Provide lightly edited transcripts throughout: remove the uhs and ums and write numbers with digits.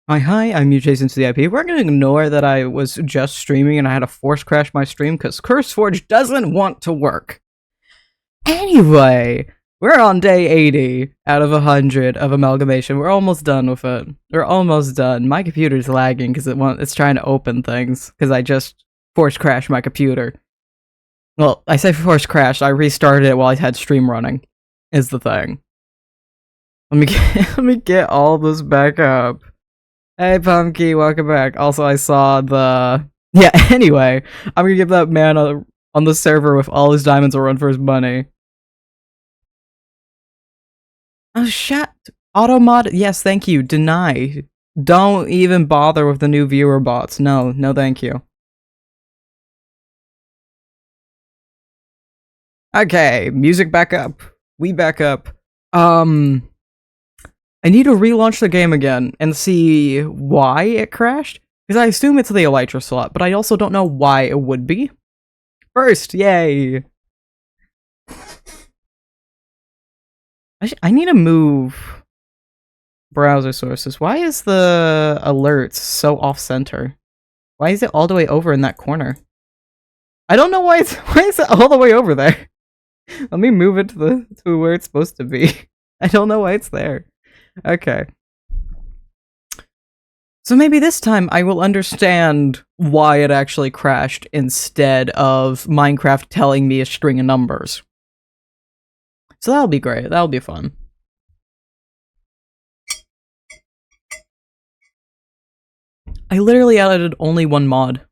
Hi, I'm Jason to the IP. We're gonna ignore that I was just streaming and I had to force crash my stream because CurseForge doesn't want to work. Anyway, we're on day 80 out of 100 of Amalgamation. We're almost done with it. We're almost done. My computer's lagging because it's trying to open things because I just force crashed my computer. Well, I say force crash. I restarted it while I had stream running. Is the thing. Let me get all this back up. Hey, Pumpkin, welcome back. Also, I saw the... Yeah, anyway, I'm gonna give that man on the server with all his diamonds a run for his money. Oh, shit. Automod... Yes, thank you. Deny. Don't even bother with the new viewer bots. No, no thank you. Okay, music back up. We back up. I need to relaunch the game again and see why it crashed. Because I assume it's the Elytra slot, but I also don't know why it would be. First, yay! I need to move browser sources. Why is the alerts so off-center? Why is it all the way over in that corner? I don't know why why is it all the way over there? Let me move it to where it's supposed to be. I don't know why it's there. Okay. So maybe this time I will understand why it actually crashed instead of Minecraft telling me a string of numbers. So that'll be great. That'll be fun. I literally added only one mod.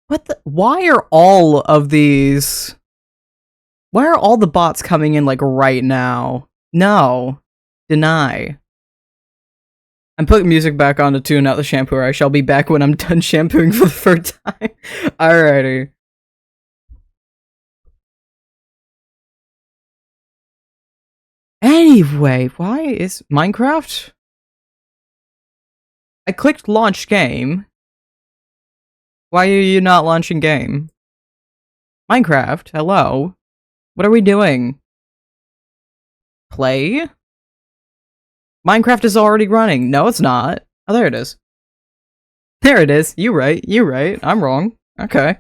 What the? Why are all of these... Why are all the bots coming in, like, right now? No. Deny. I'm putting music back on to tune out the shampoo. I shall be back when I'm done shampooing for the third time. Alrighty. Anyway, why is Minecraft? I clicked launch game. Why are you not launching game? Minecraft, hello? What are we doing? Play? Minecraft is already running. No, it's not. Oh, there it is. There it is. You right. You right. I'm wrong. Okay.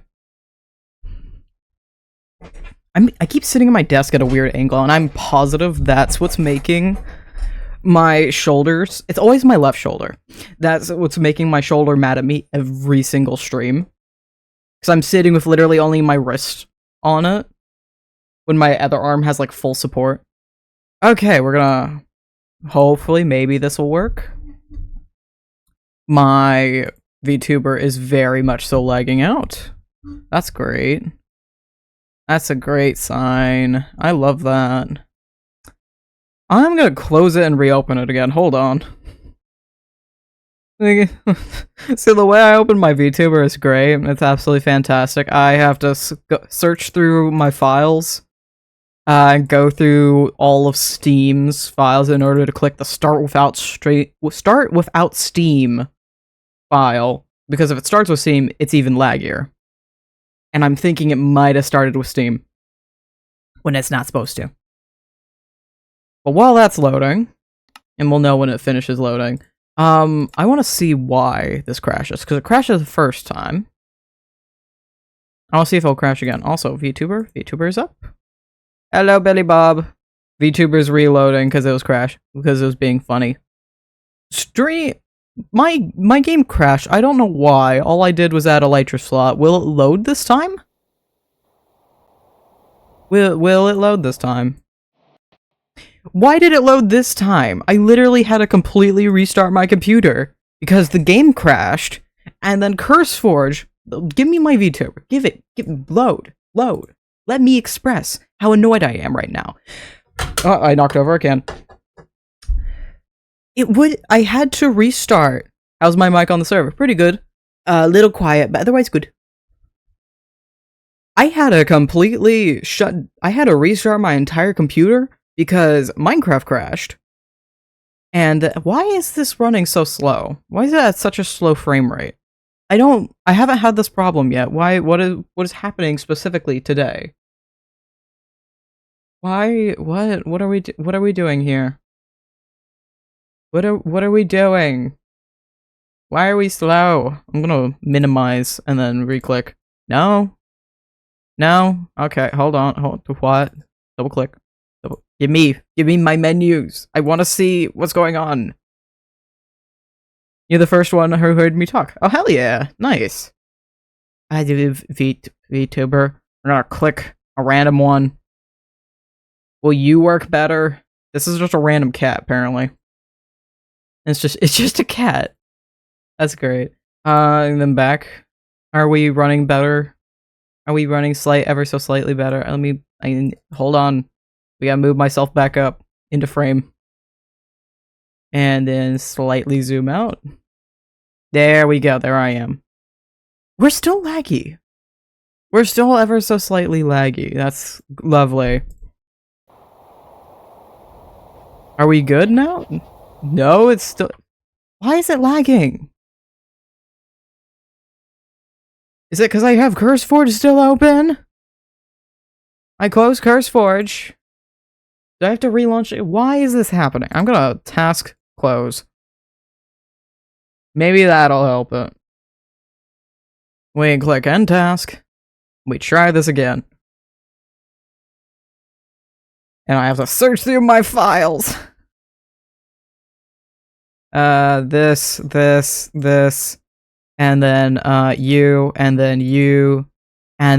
I keep sitting at my desk at a weird angle, and I'm positive that's what's making my shoulders... It's always my left shoulder. That's what's making my shoulder mad at me every single stream. Because I'm sitting with literally only my wrist on it, when my other arm has, like, full support. Okay, we're gonna... Hopefully, maybe this will work. My VTuber is very much so lagging out. That's great. That's a great sign. I love that. I'm gonna close it and reopen it again. Hold on. So the way I open my VTuber is great. It's absolutely fantastic. I have to search through my files. Go through all of Steam's files in order to click the start without Steam file, because if it starts with Steam, it's even laggier. And I'm thinking it might have started with Steam when it's not supposed to. But while that's loading, and we'll know when it finishes loading, I want to see why this crashes, because it crashes the first time. I want to see if it'll crash again. Also, VTuber is up. Hello, Billy Bob. VTuber's reloading because it was crashed, because it was being funny. My game crashed. I don't know why. All I did was add a Elytra slot. Will it load this time? Will it load this time? Why did it load this time? I literally had to completely restart my computer because the game crashed, and then CurseForge, give me my VTuber. Load. Let me express how annoyed I am right now. Oh, I knocked over a can. I had to restart. How's my mic on the server? Pretty good. A little quiet, but otherwise good. I had to restart my entire computer because Minecraft crashed. And why is this running so slow? Why is it at such a slow frame rate? I haven't had this problem yet. What is happening specifically today? What are we doing here? What are we doing? Why are we slow? I'm gonna minimize and then re-click. No. No. Okay, hold on. What? Double click. Give me my menus. I want to see what's going on. You're the first one who heard me talk. Oh hell yeah! Nice. I do VTuber. We're gonna click a random one. Will you work better? This is just a random cat, apparently. It's just a cat. That's great. And then back. Are we running better? Are we running ever so slightly better? Hold on. We gotta move myself back up into frame. And then slightly zoom out. There we go, there I am. We're still laggy. We're still ever so slightly laggy. That's lovely. Are we good now? No, it's still... Why is it lagging? Is it because I have CurseForge still open? I closed CurseForge. Do I have to relaunch it? Why is this happening? I'm gonna task close. Maybe that'll help it. We click end task. We try this again. And I have to search through my files. This, and then, you, and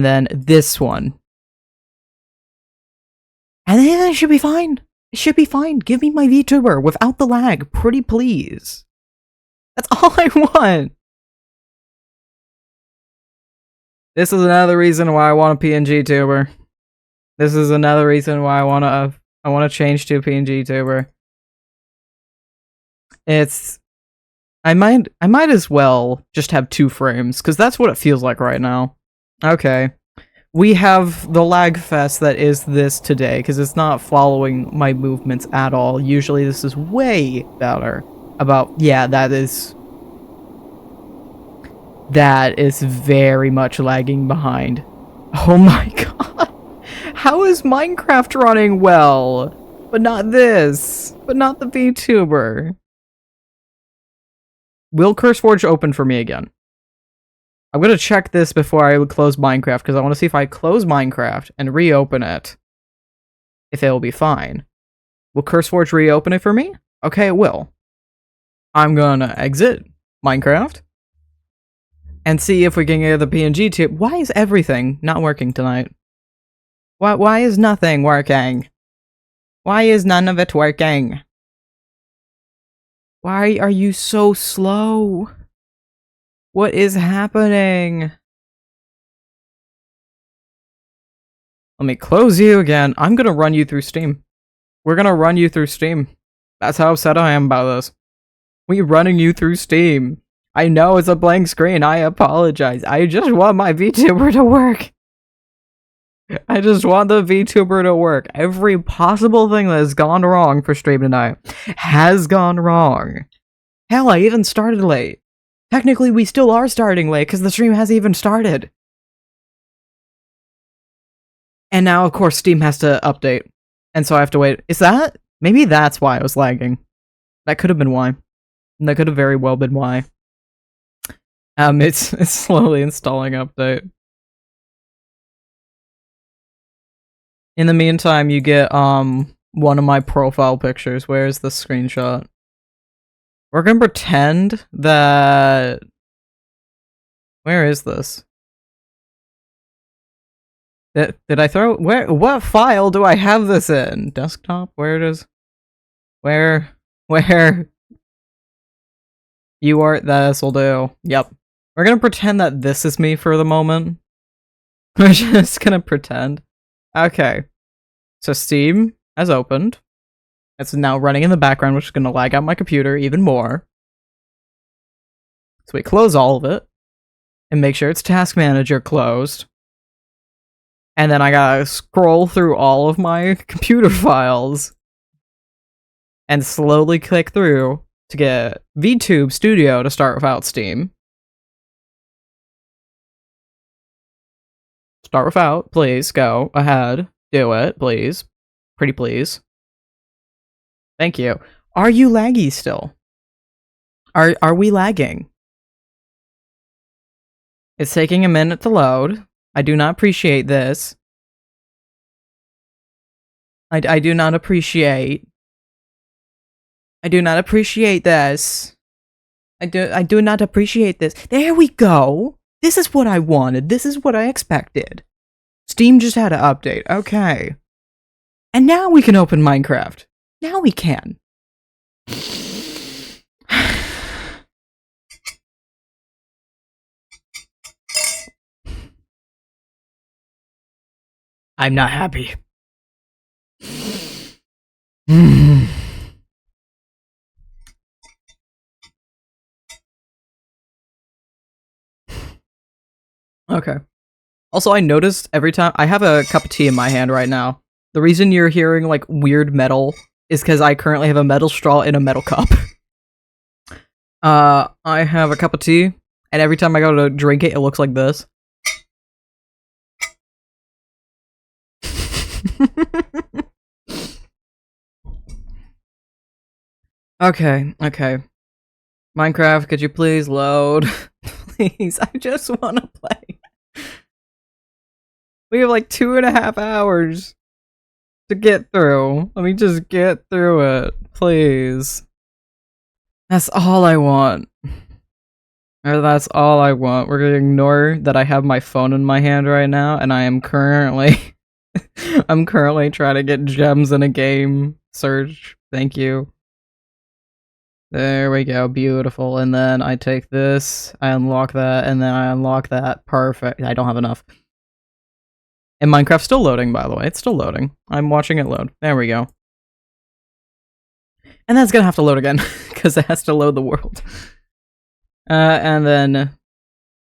then this one. And then it should be fine. It should be fine. Give me my VTuber without the lag, pretty please. That's all I want. This is another reason why I want a PNG tuber. This is another reason why I wanna change to a PNG tuber. I might as well just have 2 frames, because that's what it feels like right now. Okay. We have the lag fest that is this today, because it's not following my movements at all. Usually this is way better. Yeah, that is very much lagging behind. Oh my god. How is Minecraft running well? But not this. But not the VTuber. Will CurseForge open for me again? I'm gonna check this before I close Minecraft, because I want to see if I close Minecraft and reopen it, if it will be fine. Will CurseForge reopen it for me? Okay, it will. I'm gonna exit Minecraft and see if we can get the PNG tube. Why is everything not working tonight? Why is nothing working? Why is none of it working? Why are you so slow? What is happening? Let me close you again. I'm gonna run you through Steam. We're gonna run you through Steam. That's how upset I am about this. We're running you through Steam. I know it's a blank screen. I apologize. I just want my VTuber to work. I just want the VTuber to work. Every possible thing that has gone wrong for stream tonight has gone wrong. Hell, I even started late. Technically, we still are starting late because the stream hasn't even started. And now, of course, Steam has to update. And so I have to wait. Is that? Maybe that's why I was lagging. That could have been why. That could have very well been why. It's slowly installing update. In the meantime, you get, one of my profile pictures. Where's the screenshot? We're gonna pretend that... Where is this? Did I throw... What file do I have this in? Desktop? Where it is? Where? You are... This'll do. Yep. We're gonna pretend that this is me for the moment. We're just gonna pretend. Okay. So Steam has opened. It's now running in the background, which is gonna lag out my computer even more. So we close all of it. And make sure it's Task Manager closed. And then I gotta scroll through all of my computer files. And slowly click through to get VTube Studio to start without Steam. Start without, please, go ahead. Do it, please. Pretty please. Thank you. Are you laggy still? Are we lagging? It's taking a minute to load. I do not appreciate this. I do not appreciate. I do not appreciate this. I do not appreciate this. There we go. This is what I wanted. This is what I expected. Steam just had an update. Okay. And now we can open Minecraft. Now we can. I'm not happy. Okay. Also, I noticed every time I have a cup of tea in my hand right now. The reason you're hearing like weird metal is because I currently have a metal straw in a metal cup. I have a cup of tea, and every time I go to drink it, it looks like this. Okay. Minecraft, could you please load? Please, I just want to play. We have like 2.5 hours to get through. Let me just get through it, please. That's all I want. Or that's all I want. We're gonna ignore that I have my phone in my hand right now, and I am currently I'm currently trying to get gems in a game search. Thank you. There we go, beautiful. And then I take this, I unlock that, and then I unlock that. Perfect. I don't have enough. And Minecraft's still loading, by the way. It's still loading. I'm watching it load. There we go. And that's gonna have to load again, because it has to load the world. And then...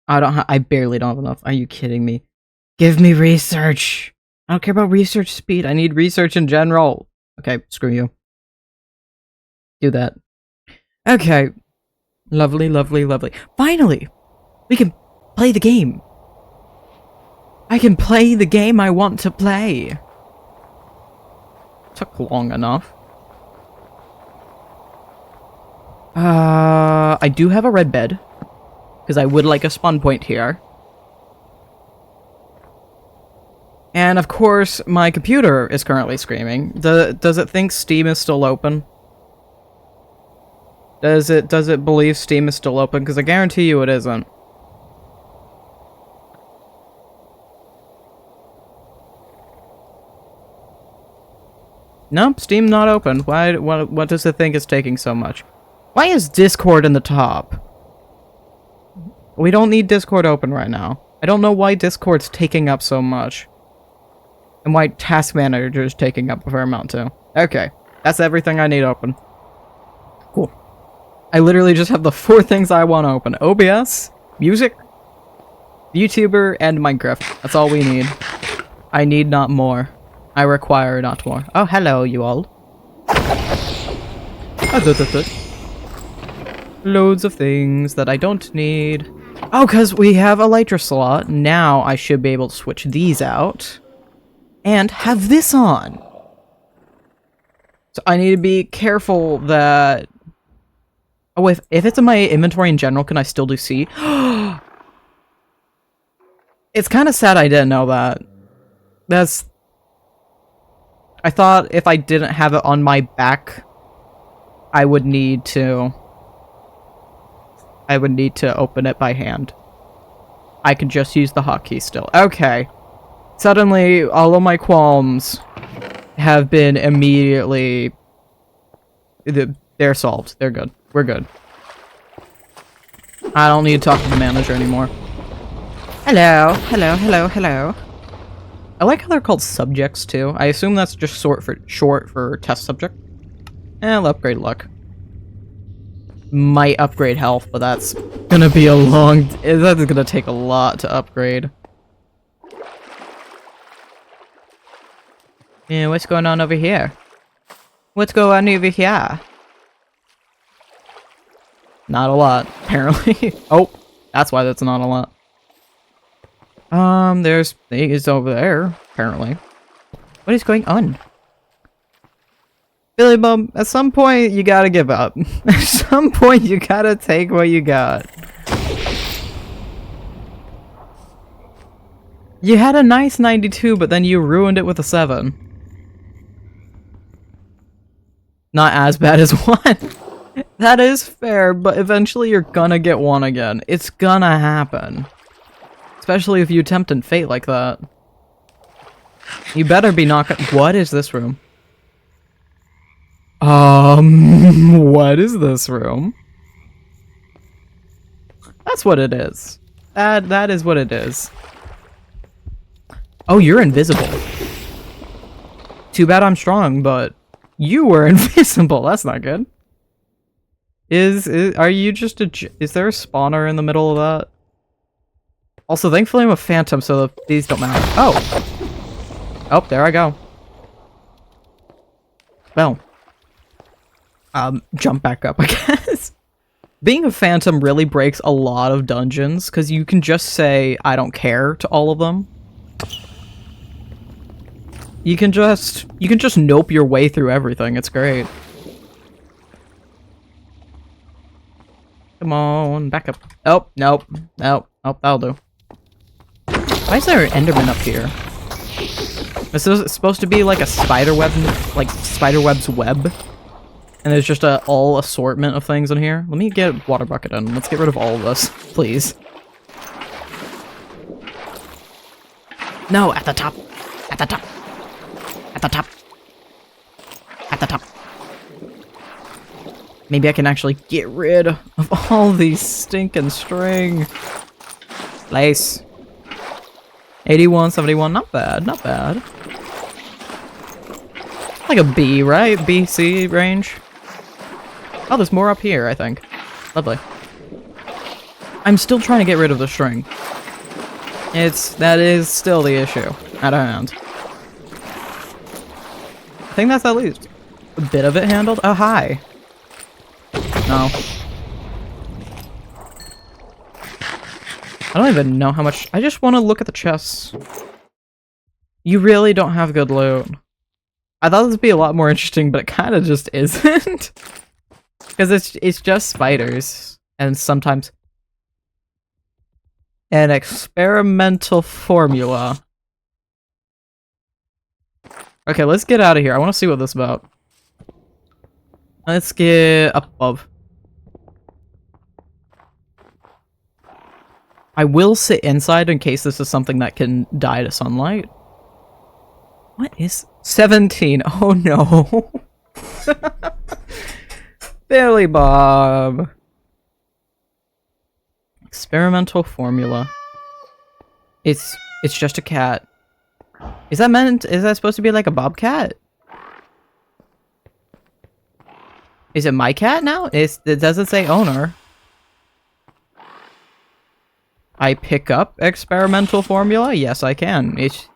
I barely don't have enough. Are you kidding me? Give me research! I don't care about research speed. I need research in general. Okay, screw you. Do that. Okay. Lovely, lovely, lovely. Finally! We can play the game! I can play the game I want to play! Took long enough. I do have a red bed. Because I would like a spawn point here. And of course, my computer is currently screaming. Does it think Steam is still open? Does it believe Steam is still open? Because I guarantee you it isn't. Nope, Steam not open. Why? What does it think is taking so much? Why is Discord in the top? We don't need Discord open right now. I don't know why Discord's taking up so much. And why Task Manager is taking up a fair amount too. Okay, that's everything I need open. Cool. I literally just have the 4 things I want to open. OBS, music, YouTuber, and Minecraft. That's all we need. I need not more. I require not more. Oh, hello, you all. Loads of things that I don't need. Oh, because we have a Elytra slot. Now I should be able to switch these out. And have this on. So I need to be careful that... Oh, if it's in my inventory in general, can I still do C? It's kind of sad I didn't know that. That's... I thought if I didn't have it on my back, I would need to open it by hand. I can just use the hotkey still. Okay. Suddenly, all of my qualms have been immediately... They're solved. They're good. We're good. I don't need to talk to the manager anymore. Hello. Hello, hello, hello. I like how they're called subjects, too. I assume that's just short for test subject. I'll upgrade luck. Might upgrade health, but that's gonna be a long... That's gonna take a lot to upgrade. Yeah, what's going on over here? What's going on over here? Not a lot, apparently. Oh, that's why that's not a lot. There's things over there, apparently. What is going on? Billy Bum, at some point you gotta give up. At some point you gotta take what you got. You had a nice 92, but then you ruined it with a 7. Not as bad as 1. That is fair, but eventually you're gonna get 1 again. It's gonna happen. Especially if you attempt in fate like that. You better be not gonna— What is this room? What is this room? That's what it is. That is what it is. Oh, you're invisible. Too bad I'm strong, but you were invisible. That's not good. Are you just is there a spawner in the middle of that? Also, thankfully I'm a phantom, so these don't matter. Oh, there I go. Well, jump back up, I guess. Being a phantom really breaks a lot of dungeons because you can just say I don't care to all of them. You can just nope your way through everything. It's great. Come on, back up. Oh, nope. Nope. Oh, that'll do. Why is there an Enderman up here? This is supposed to be like a spiderweb, like spiderweb's web. And there's just a all assortment of things in here. Let me get water bucket in. Let's get rid of all of this, please. No, at the top. At the top. At the top. At the top. Maybe I can actually get rid of all these stinking string. Lace. 81, 71, not bad, not bad. Like a B, right? B, C range. Oh, there's more up here, I think. Lovely. I'm still trying to get rid of the string. That is still the issue at hand. I think that's at least a bit of it handled. Oh, hi. No. I don't even know how much— I just want to look at the chests. You really don't have good loot. I thought this would be a lot more interesting, but it kind of just isn't. Because it's just spiders. And sometimes an experimental formula. Okay, let's get out of here. I want to see what this is about. Let's get up above. I will sit inside in case this is something that can die to sunlight. What is 17? Oh no. Billy Bob. Experimental formula. It's just a cat. Is that supposed to be like a bobcat? Is it my cat now? It doesn't say owner. I pick up experimental formula? Yes, I can. It's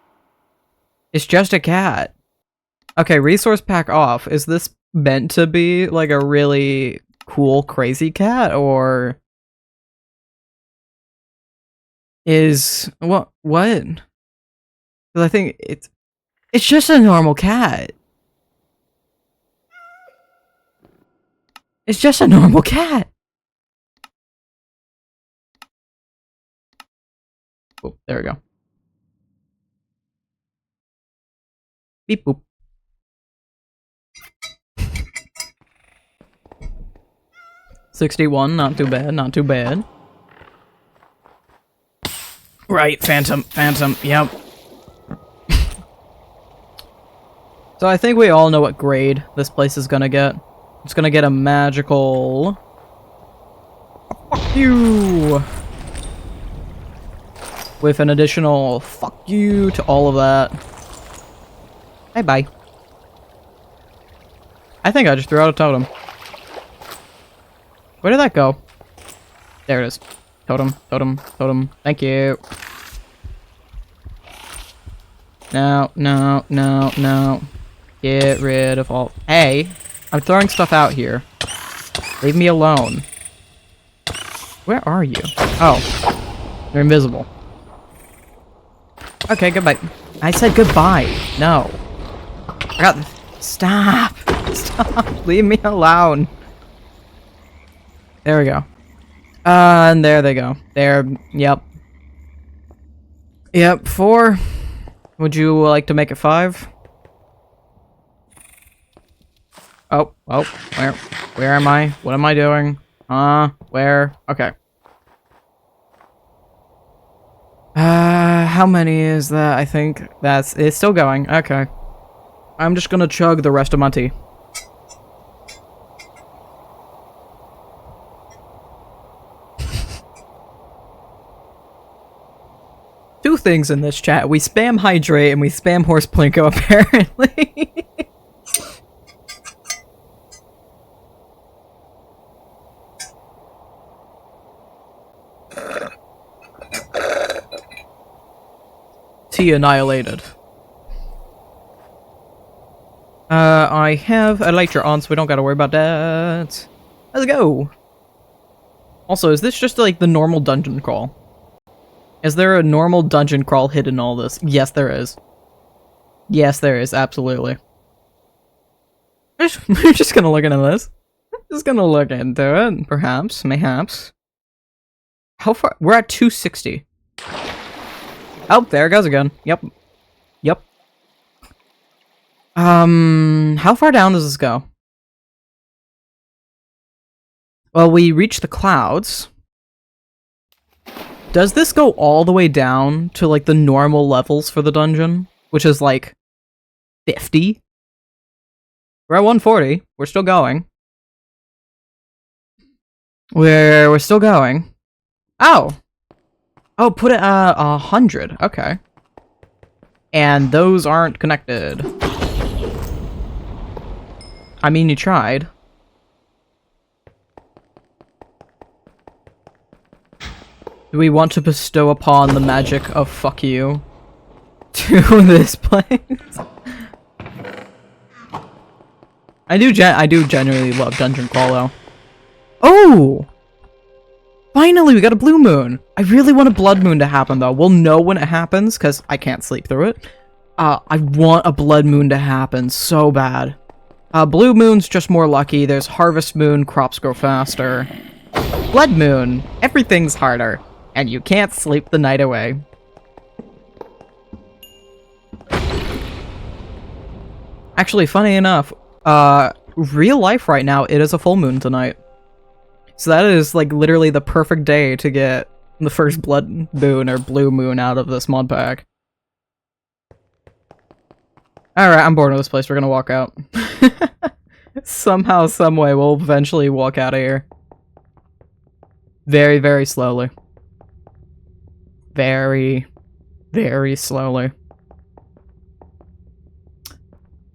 just a cat. Okay, resource pack off. Is this meant to be like a really cool, crazy cat, or is what? 'Cause I think it's just a normal cat. It's just a normal cat. Oh, there we go. Beep boop. $61, not too bad, not too bad. Right, phantom, yep. So I think we all know what grade this place is gonna get. It's gonna get a magical... Fuck you! With an additional fuck you to all of that. Bye-bye. I think I just threw out a totem. Where did that go? There it is. Totem, totem, totem. Thank you. No, no, no, no. Get rid of all... Hey! I'm throwing stuff out here. Leave me alone. Where are you? Oh. You're invisible. Okay, goodbye. I said goodbye. No. I got... Stop! Stop. Leave me alone. There we go. And there they go. There. Yep. Yep. 4. Would you like to make it 5? Oh. Where am I? What am I doing? Where? Okay. How many is that? I think it's still going. Okay. I'm just gonna chug the rest of my tea. Two things in this chat. We spam hydrate and we spam horse plinko, apparently. Tea annihilated. I have a lighter on, so we don't gotta worry about that. Let's go. Also, is this just like the normal dungeon crawl? Is there a normal dungeon crawl hidden in all this? Yes, there is. Yes, there is, absolutely. We're just gonna look into this. Just gonna look into it, perhaps, mayhaps. How far? We're at 260. Oh, there it goes again. Yep. Yep. How far down does this go? Well, we reached the clouds. Does this go all the way down to, like, the normal levels for the dungeon? Which is, like, 50? We're at 140. We're still going. We're still going. Oh! Oh, put it at 100. Okay. And those aren't connected. I mean, you tried. Do we want to bestow upon the magic of fuck you to this place? I do genuinely love Dungeon Crawl though. Oh! Finally, we got a blue moon! I really want a blood moon to happen though. We'll know when it happens, because I can't sleep through it. I want a blood moon to happen so bad. Blue moon's just more lucky. There's harvest moon, crops grow faster. Blood moon, everything's harder. And you can't sleep the night away. Actually, funny enough, real life right now, it is a full moon tonight. So that is, like, literally the perfect day to get the first blood moon or blue moon out of this mod pack. Alright, I'm bored of this place. We're gonna walk out. Somehow, someway, we'll eventually walk out of here. Very, very slowly. Very, very slowly.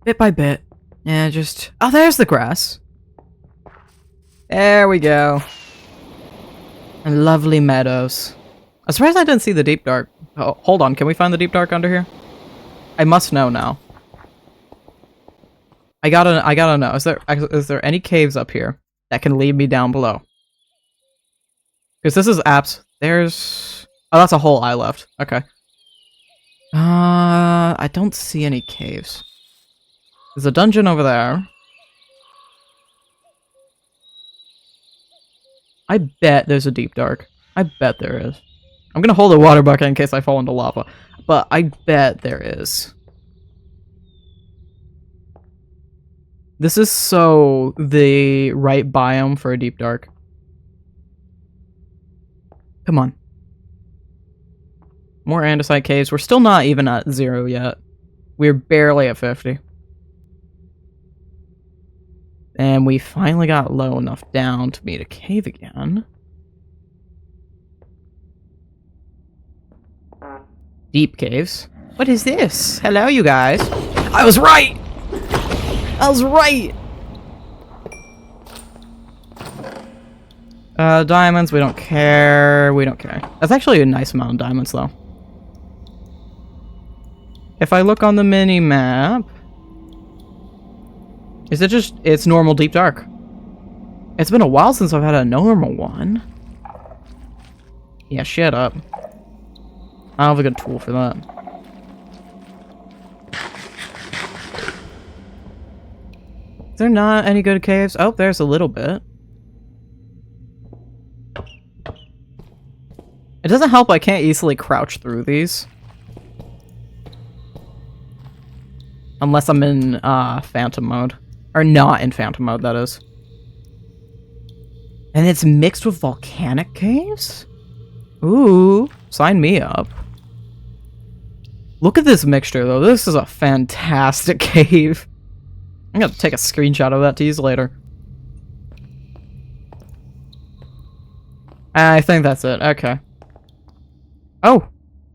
Bit by bit. Yeah, just... Oh, there's the grass. There we go. And lovely meadows. I'm surprised I didn't see the deep dark. Oh, hold on. Can we find the deep dark under here? I must know now. I gotta know. Is there any caves up here that can lead me down below? Because this is apps. There's... Oh, that's a whole eye left. Okay. I don't see any caves. There's a dungeon over there. I bet there's a deep dark. I bet there is. I'm gonna hold a water bucket in case I fall into lava. But I bet there is. This is so the right biome for a deep dark. Come on. More andesite caves. We're still not even at 0 yet. We're barely at 50. And we finally got low enough down to meet a cave again. Deep caves. What is this? Hello, you guys. I was right! I was right! Diamonds, we don't care. We don't care. That's actually a nice amount of diamonds, though. If I look on the mini-map... Is it just... It's normal deep dark. It's been a while since I've had a normal one. Yeah, shut up. I don't have a good tool for that. Is there not any good caves? Oh, there's a little bit. It doesn't help I can't easily crouch through these. Unless I'm in phantom mode. Or not in phantom mode, that is. And it's mixed with volcanic caves? Ooh, sign me up. Look at this mixture, though. This is a fantastic cave. I'm gonna take a screenshot of that to use later. I think that's it. Okay. Oh,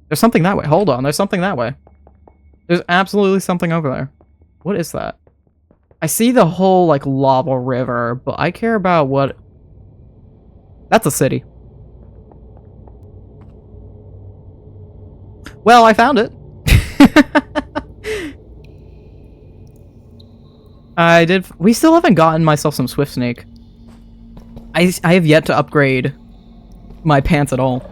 there's something that way. Hold on, there's something that way. There's absolutely something over there. What is that? I see the whole, like, lava river, but I care about what... That's a city. Well, I found it. I did... We still haven't gotten myself some Swift Snake. I have yet to upgrade my pants at all.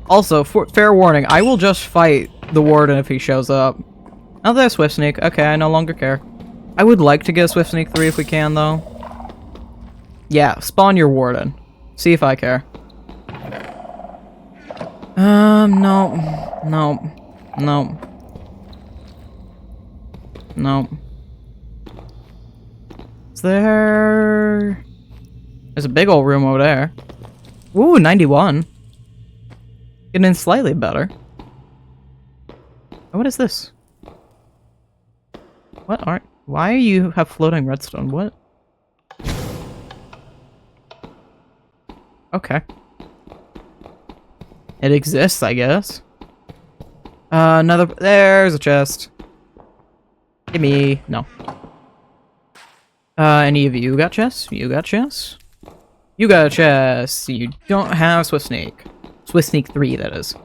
Also, fair warning, I will just fight the warden if he shows up. Oh, there's Swift Sneak. Okay, I no longer care. I would like to get a Swift Sneak 3 if we can, though. Yeah, spawn your warden. See if I care. No. No. No. No. Is there... There's a big old room over there. Ooh, 91. Getting in slightly better. Oh, what is this? What are... Why do you have floating redstone? What? Okay. It exists, I guess. Another... There's a chest. Gimme. No. Any of you got chests? You got chests? You got a chest. You don't have Swift Sneak. Swift Sneak 3, that is.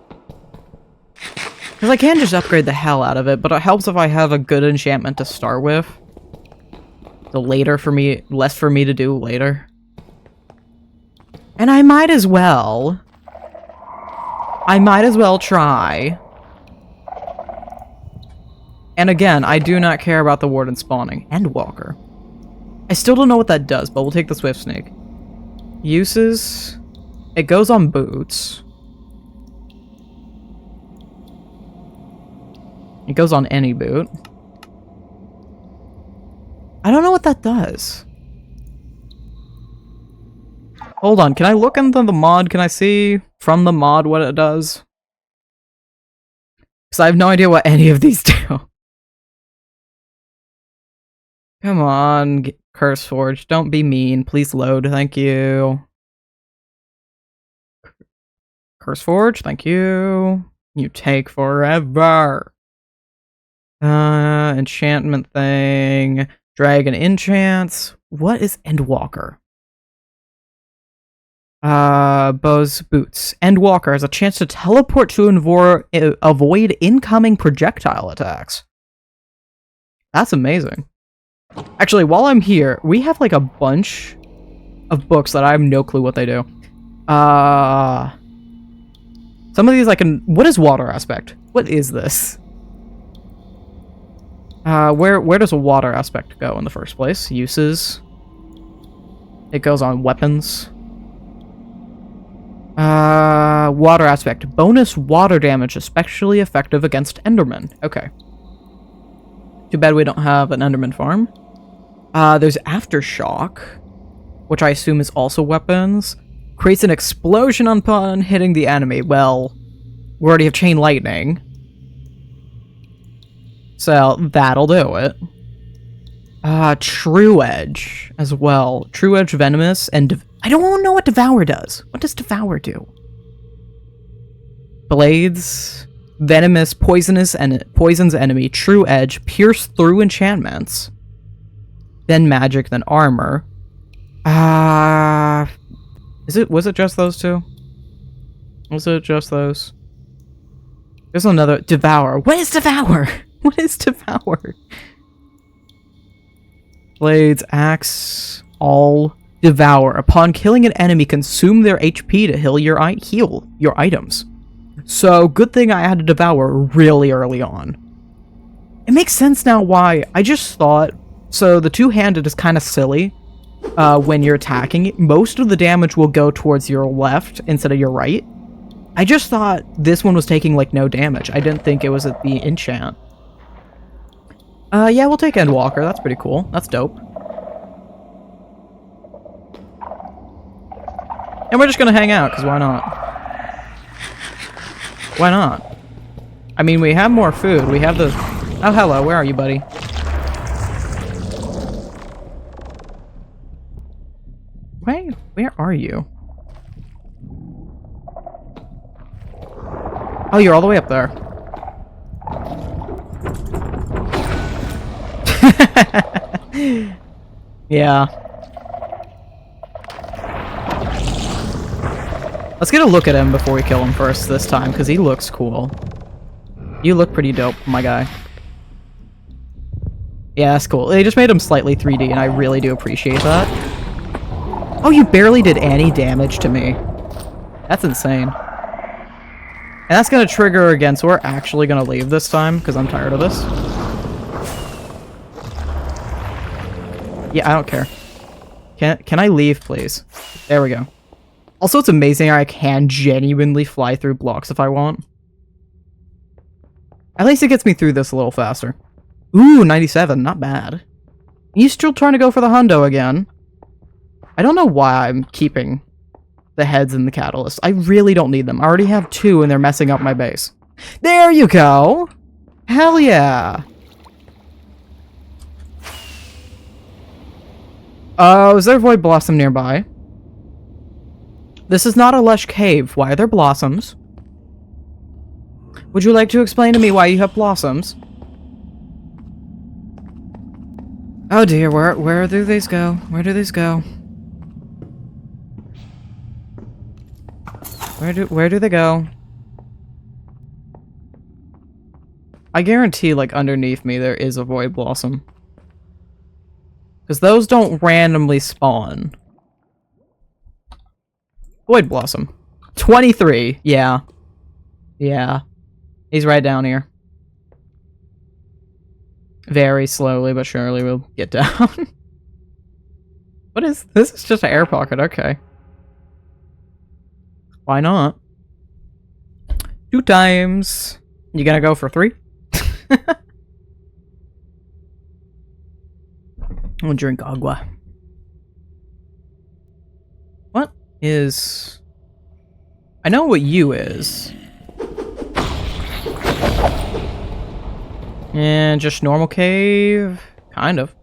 Because I can just upgrade the hell out of it, but it helps if I have a good enchantment to start with. So later for me, less for me to do later. And I might as well try. And again, I do not care about the warden spawning. Endwalker. I still don't know what that does, but we'll take the Swift Snake. Uses... It goes on boots. It goes on any boot. I don't know what that does. Hold on, can I look into the mod? Can I see from the mod what it does? Because I have no idea what any of these do. Come on, Curse Forge. Don't be mean. Please load. Thank you. Curse Forge. Thank you. You take forever. Enchantment thing. Dragon enchants. What is Endwalker? Bow's boots. Endwalker has a chance to teleport to avoid incoming projectile attacks. That's amazing. Actually, while I'm here, we have like a bunch of books that I have no clue what they do. Some of these I can... What is water aspect? What is this? Where does a water aspect go in the first place? Uses. It goes on weapons. Water aspect. Bonus water damage, especially effective against Enderman. Okay. Too bad we don't have an Enderman farm. There's Aftershock, which I assume is also weapons. Creates an explosion upon hitting the enemy. Well, we already have Chain Lightning. So, that'll do it. True Edge as well. True Edge Venomous and... I don't know what Devour does. What does Devour do? Blades... Venomous, poisonous, and poisons enemy. True Edge, pierce through enchantments. Then magic, then armor. Was it just those two? Was it just those? There's another Devour. What is Devour? What is Devour? Blades, axe, all Devour. Upon killing an enemy, consume their HP to heal your items. So, good thing I had to Devour really early on. It makes sense now why. I just thought So the two-handed is kind of silly when you're attacking. Most of the damage will go towards your left instead of your right. I just thought this one was taking, like, no damage. I didn't think it was at the enchant. Yeah, we'll take Endwalker. That's pretty cool. That's dope. And we're just gonna hang out, because why not? Why not? I mean, we have more food. We have the... Oh, hello. Where are you, buddy? Where are you? Oh, you're all the way up there. Yeah. Let's get a look at him before we kill him first this time, because he looks cool. You look pretty dope, my guy. Yeah, that's cool. They just made him slightly 3D, and I really do appreciate that. Oh, you barely did any damage to me. That's insane. And that's gonna trigger again, so we're actually gonna leave this time, because I'm tired of this. Yeah, I don't care. Can I leave, please? There we go. Also, it's amazing how I can genuinely fly through blocks if I want. At least it gets me through this a little faster. Ooh, 97. Not bad. You still trying to go for the hundo again? I don't know why I'm keeping the heads and the catalyst. I really don't need them. I already have 2 and they're messing up my base. There you go! Hell yeah! Oh, is there a Void Blossom nearby? This is not a lush cave. Why are there blossoms? Would you like to explain to me why you have blossoms? Oh dear, where do these go? Where do these go? Where do they go? I guarantee, like, underneath me there is a Void Blossom. Because those don't randomly spawn. Void Blossom. 23. Yeah. Yeah. He's right down here. Very slowly but surely we'll get down. What is this? Is just an air pocket. Okay. Why not? 2 times. You gonna go for 3? I'll drink agua. What is... I know what you is. And just normal cave? Kind of.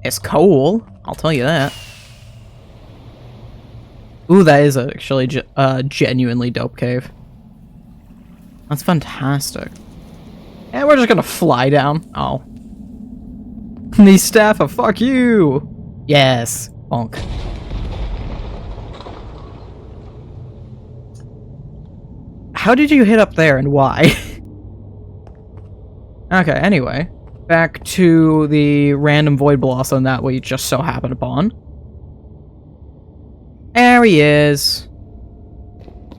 It's cool, I'll tell you that. Ooh, that is actually genuinely dope cave. That's fantastic. And we're just gonna fly down. Oh. These staff are fuck you! Yes. Bonk. How did you hit up there and why? Okay, anyway. Back to the random Void Blossom that we just so happened upon. There he is.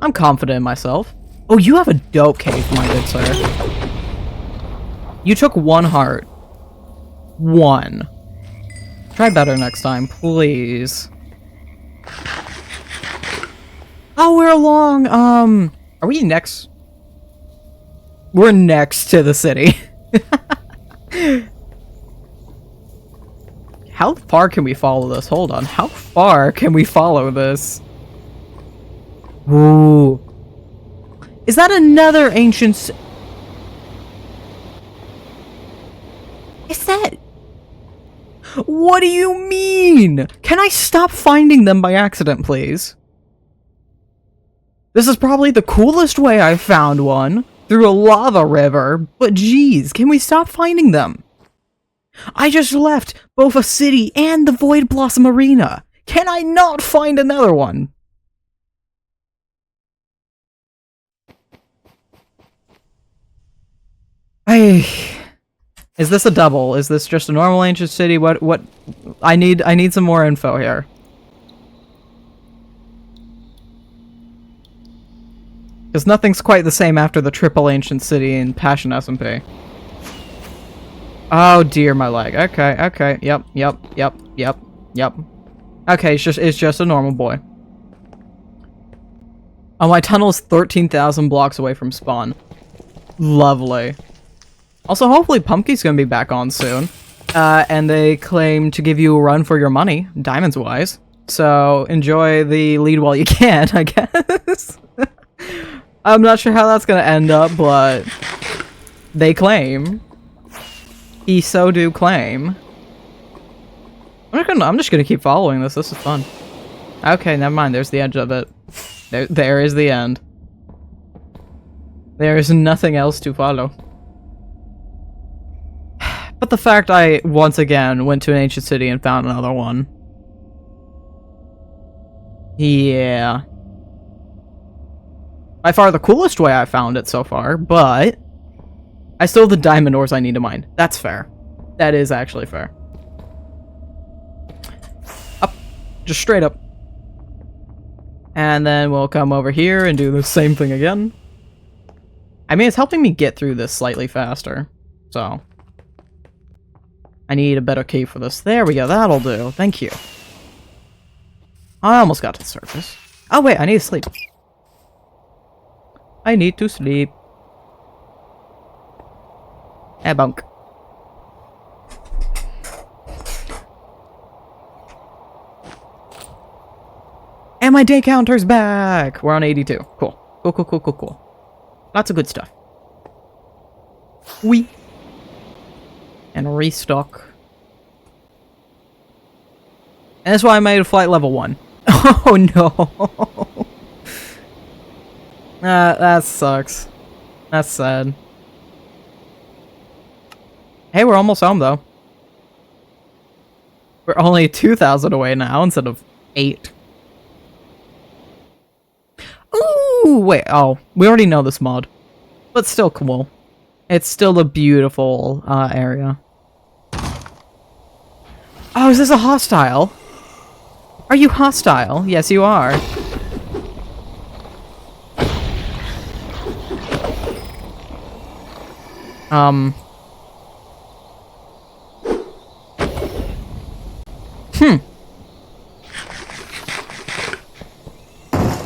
I'm confident in myself. Oh, you have a dope cave, my good sir. You took 1 heart. 1. Try better next time, please. Oh, we're along, are we next? We're next to the city. How far can we follow this? Hold on. How far can we follow this? Ooh. Is that another ancient... Is that... What do you mean? Can I stop finding them by accident, please? This is probably the coolest way I've found one. Through a lava river. But geez, can we stop finding them? I just left both a city and the Void Blossom Arena. Can I not find another one? Is this a double? Is this just a normal ancient city? What I need some more info here. Because nothing's quite the same after the triple ancient city in Passion SMP. Oh dear, my leg. Okay, okay. Yep. Okay, it's just a normal boy. Oh, my tunnel is 13,000 blocks away from spawn. Lovely. Also, hopefully Pumpkin's gonna be back on soon. And they claim to give you a run for your money, diamonds-wise. So, enjoy the lead while you can, I guess. I'm not sure how that's gonna end up, but... they claim. He so do claim. I'm just gonna keep following this. This is fun. Okay, never mind. There's the edge of it. There is the end. There is nothing else to follow. But the fact I, once again, went to an ancient city and found another one. Yeah. By far the coolest way I found it so far, but... I still have the diamond ores I need to mine. That's fair. That is actually fair. Up. Just straight up. And then we'll come over here and do the same thing again. I mean, it's helping me get through this slightly faster. So. I need a better key for this. There we go. That'll do. Thank you. I almost got to the surface. Oh, wait. I need to sleep. I need to sleep. Eh, bunk. And my day counter's back! We're on 82. Cool. Cool. Lots of good stuff. Wee. And restock. And that's why I made a flight level 1. Oh no! That sucks. That's sad. Hey, we're almost home, though. We're only 2,000 away now instead of 8. Ooh, wait. Oh, we already know this mod. But still cool. It's still a beautiful area. Oh, is this a hostile? Are you hostile? Yes, you are.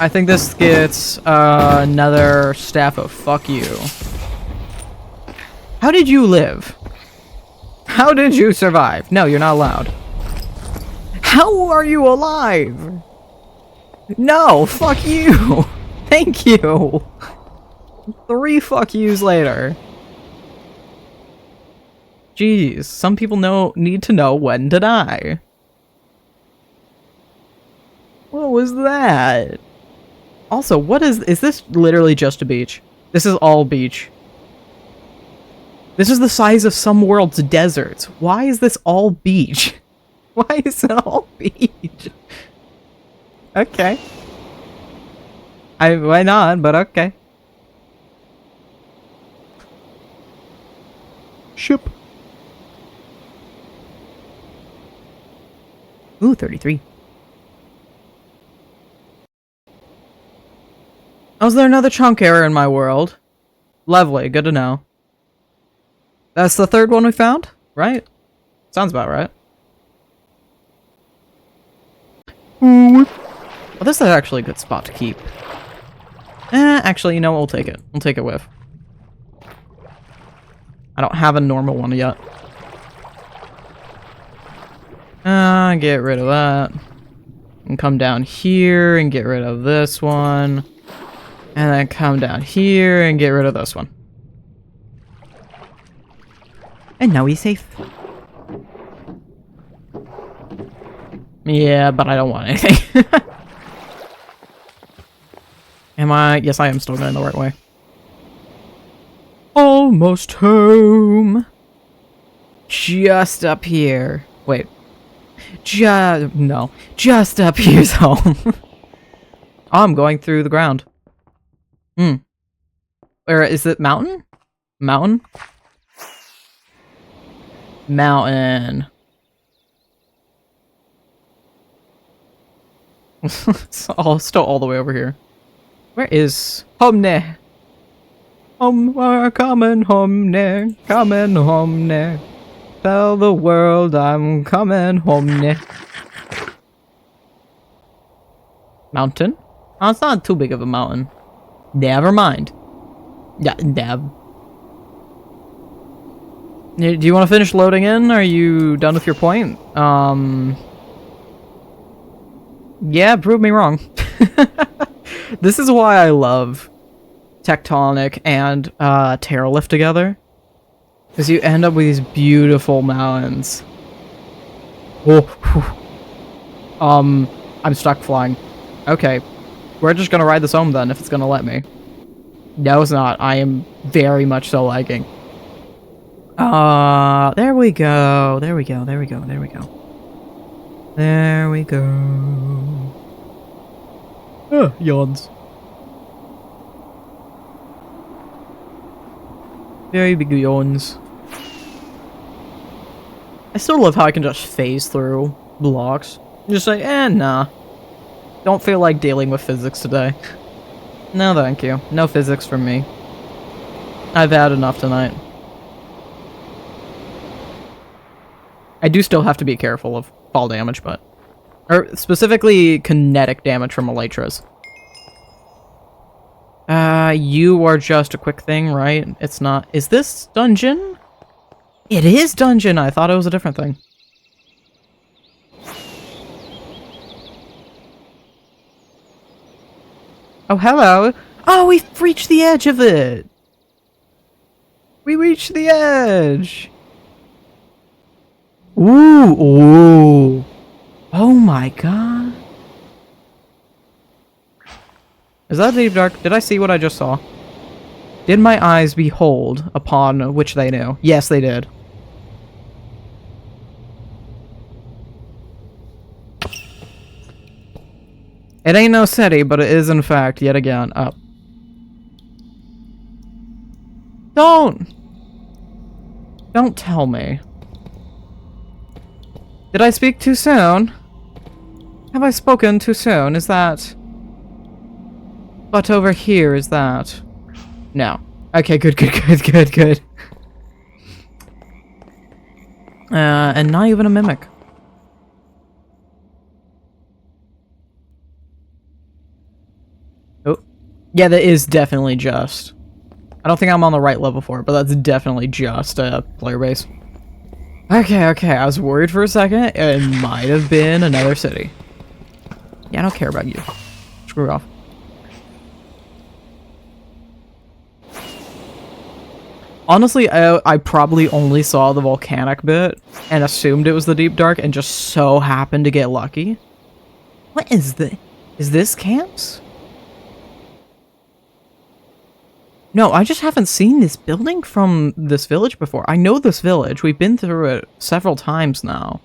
I think this gets another staff of fuck you. How did you live? How did you survive? No, you're not allowed. How are you alive? No, fuck you. Thank you. 3 fuck yous later. Jeez, some people need to know when to die. What was that? Also, what is this literally just a beach? This is all beach. This is the size of some world's deserts. Why is this all beach? Why is it all beach? Okay. Why not, but okay. Ship. Ooh, 33. Oh, is there another chunk error in my world? Lovely, good to know. That's the 3rd one we found, right? Sounds about right. Well, this is actually a good spot to keep. Actually, you know what? We'll take it. We'll take it with. I don't have a normal one yet. Get rid of that. And come down here and get rid of this one. And then come down here and get rid of this one. And now he's safe. Yeah, but I don't want anything. Am I? Yes, I am still going the right way. Almost home. Just up here. Wait. No. Just up here's home. Oh, I'm going through the ground. Where is it? Mountain? Mountain? Mountain. It's still all the way over here. Where is Homne? Coming Homne. Coming Homne. Tell the world I'm coming home. Mountain? Oh, it's not too big of a mountain. Never mind. Yeah, Do you want to finish loading in? Are you done with your point? Yeah, prove me wrong. This is why I love Tectonic and Terralift together. Because you end up with these beautiful mountains. Oh, I'm stuck flying. Okay. We're just gonna ride this home then, if it's gonna let me. No, it's not. I am very much so lagging. There we go. There we go. There we go. There we go. There we go. Yawns. Very big yawns. I still love how I can just phase through blocks. Just say, nah. Don't feel like dealing with physics today. No, thank you. No physics from me. I've had enough tonight. I do still have to be careful of fall damage, but... Or, specifically, kinetic damage from elytras. You are just a quick thing, right? It's not... Is this dungeon? It is dungeon! I thought it was a different thing. Oh, hello! Oh, we've reached the edge of it! We reached the edge! Ooh! Ooh! Oh my god! Is that deep dark? Did I see what I just saw? Did my eyes behold upon which they knew? Yes, they did. It ain't no city, but it is in fact, yet again, up. Don't tell me. Did I speak too soon? Have I spoken too soon? Is that... But over here, is that... No. Okay, good. And not even a mimic. Oh. Yeah, that is definitely just. I don't think I'm on the right level for it, but that's definitely just a player base. Okay, I was worried for a second. It might have been another city. Yeah, I don't care about you. Screw off. Honestly, I probably only saw the volcanic bit and assumed it was the deep dark and just so happened to get lucky. What is this? Is this camps? No, I just haven't seen this building from this village before. I know this village. We've been through it several times now.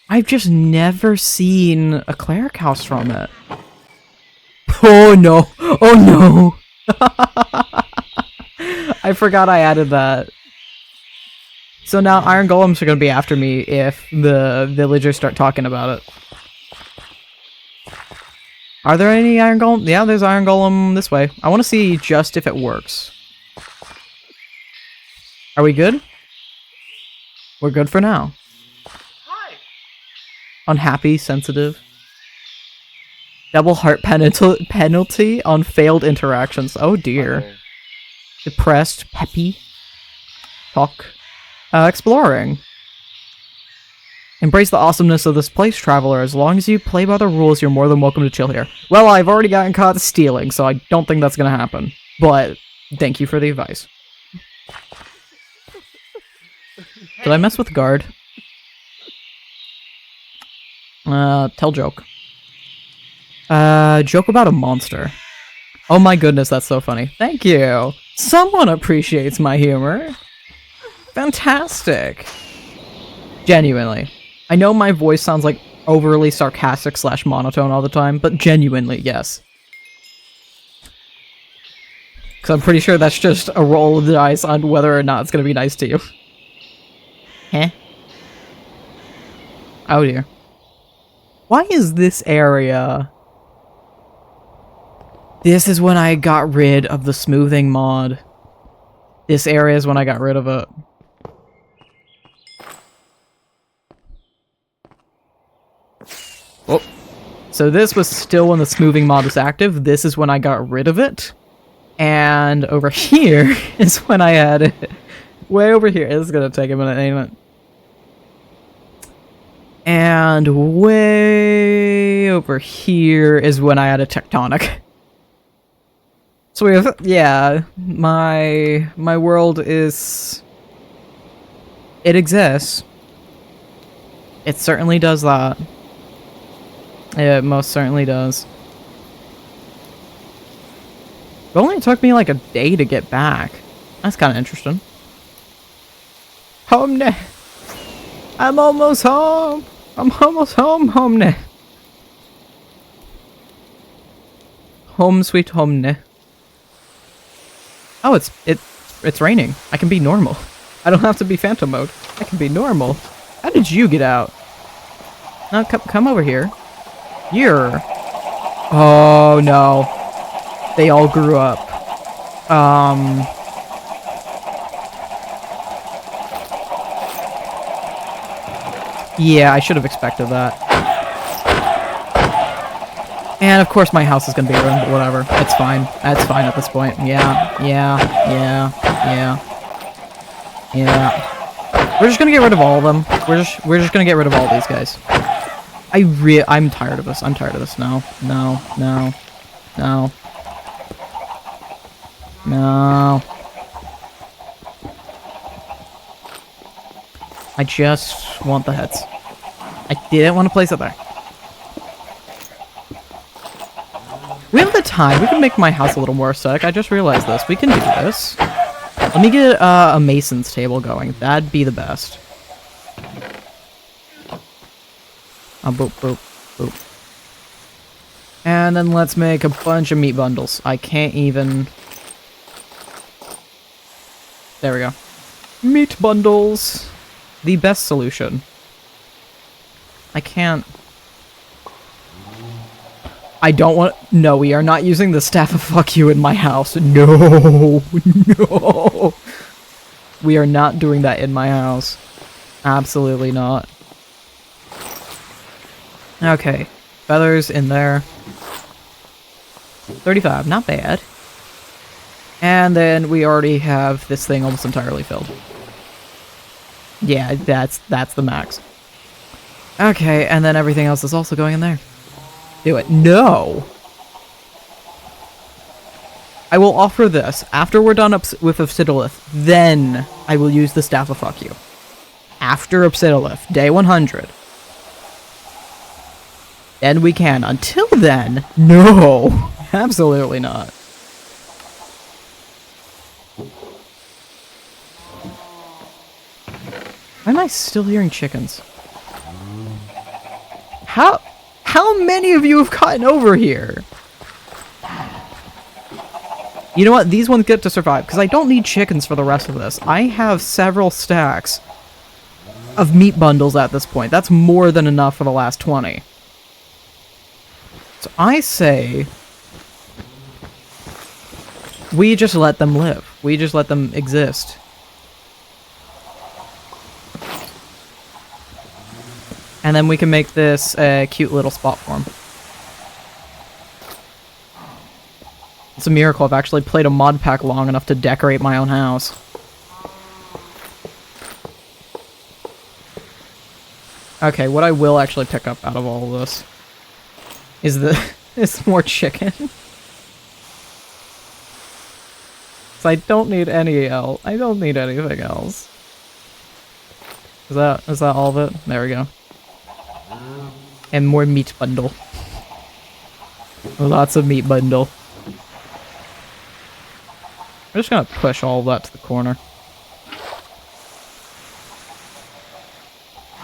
I've just never seen a cleric house from it. Oh no! Oh no! I forgot I added that. So now iron golems are gonna be after me if the villagers start talking about it. Are there any iron golem? Yeah, there's iron golem this way. I want to see just if it works. Are we good? We're good for now. Hi. Unhappy, sensitive. Double heart penalty on failed interactions. Oh dear. Uh-oh. Depressed, peppy. Talk. Exploring. Embrace the awesomeness of this place, traveler. As long as you play by the rules, you're more than welcome to chill here. Well, I've already gotten caught stealing, so I don't think that's gonna happen. But, thank you for the advice. Did I mess with guard? Tell joke. Joke about a monster. Oh my goodness, that's so funny. Thank you! Someone appreciates my humor. Fantastic. Genuinely. I know my voice sounds like overly sarcastic / monotone all the time, but genuinely, yes. Because I'm pretty sure that's just a roll of the dice on whether or not it's going to be nice to you. Heh? Oh dear. Why is this area... This is when I got rid of the smoothing mod. This area is when I got rid of it. Oh. So this was still when the smoothing mod was active. This is when I got rid of it. And over here is when I had it. Way over here. This is going to take a minute, ain't it? And way over here is when I had a tectonic. So we have, yeah, my world is, it exists. It certainly does that. It most certainly does. It only took me like a day to get back. That's kind of interesting. Home now. I'm almost home. I'm almost home now. Home sweet home now. Oh, it's raining. I can be normal. I don't have to be phantom mode. I can be normal. How did you get out? No, come over here. You're... Oh, no. They all grew up. Yeah, I should have expected that. And of course my house is gonna be ruined, but whatever. It's fine. That's fine at this point. Yeah. We're just gonna get rid of all of them. We're just gonna get rid of all these guys. I'm tired of this. I'm tired of this. No. I just want the heads. I didn't want to place it there. We have the time. We can make my house a little more aesthetic. I just realized this. We can do this. Let me get a mason's table going. That'd be the best. Boop, boop, boop. And then let's make a bunch of meat bundles. I can't even... There we go. Meat bundles. The best solution. I can't... I don't want... No, we are not using the staff of fuck you in my house. No. No. We are not doing that in my house. Absolutely not. Okay. Feathers in there. 35. Not bad. And then we already have this thing almost entirely filled. Yeah, that's the max. Okay, and then everything else is also going in there. Do it. No! I will offer this. After we're done with Obsidiolith, then I will use the Staff of Fuck You. After Obsidiolith, day 100. Then we can. Until then, no! Absolutely not. Why am I still hearing chickens? How many of you have gotten over here? You know what? These ones get to survive, because I don't need chickens for the rest of this. I have several stacks of meat bundles at this point. That's more than enough for the last 20. So I say... we just let them live. We just let them exist. And then we can make this a cute little spot for him. It's a miracle I've actually played a mod pack long enough to decorate my own house. Okay, what I will actually pick up out of all of this is more chicken. So I don't need any else. I don't need anything else. Is that all of it? There we go. And more meat bundle. Lots of meat bundle. We're just gonna push all of that to the corner.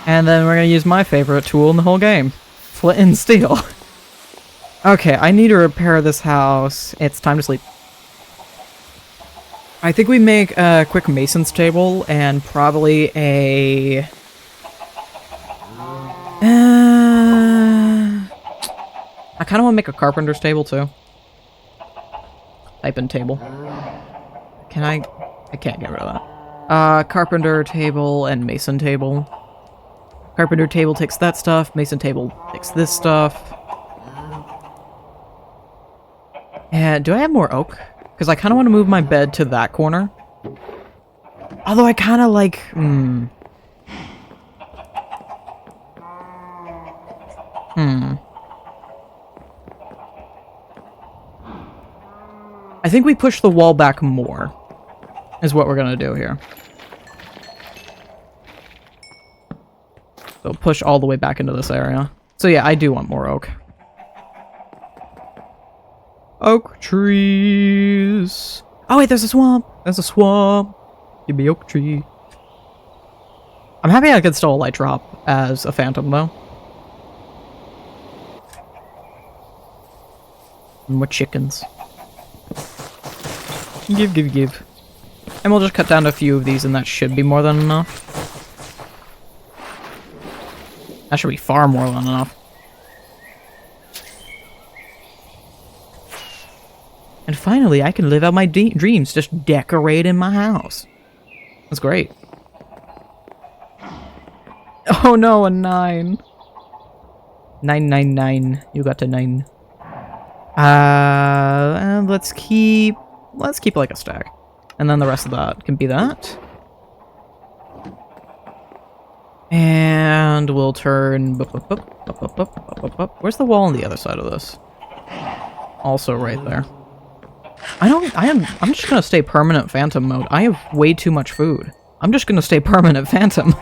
And then we're gonna use my favorite tool in the whole game. Flint and steel. Okay, I need to repair this house. It's time to sleep. I think we make a quick mason's table and probably a... I kind of want to make a carpenter's table, too. Type in table. Can I can't get rid of that. Carpenter table and mason table. Carpenter table takes that stuff. Mason table takes this stuff. And do I have more oak? Because I kind of want to move my bed to that corner. Although I kind of like... I think we push the wall back more, is what we're going to do here. So push all the way back into this area. So yeah, I do want more oak. Oak trees. Oh wait, there's a swamp. There's a swamp. Give me oak tree. I'm happy I could still a light drop as a phantom though. And more chickens. Give. And we'll just cut down a few of these and that should be more than enough. That should be far more than enough. And finally, I can live out my dreams, just decorating my house. That's great. Oh no, a 9. 999. You got a 9. And let's keep like a stack. And then the rest of that can be that. And we'll turn... Where's the wall on the other side of this? Also right there. I'm just gonna stay permanent phantom mode. I have way too much food. I'm just gonna stay permanent phantom.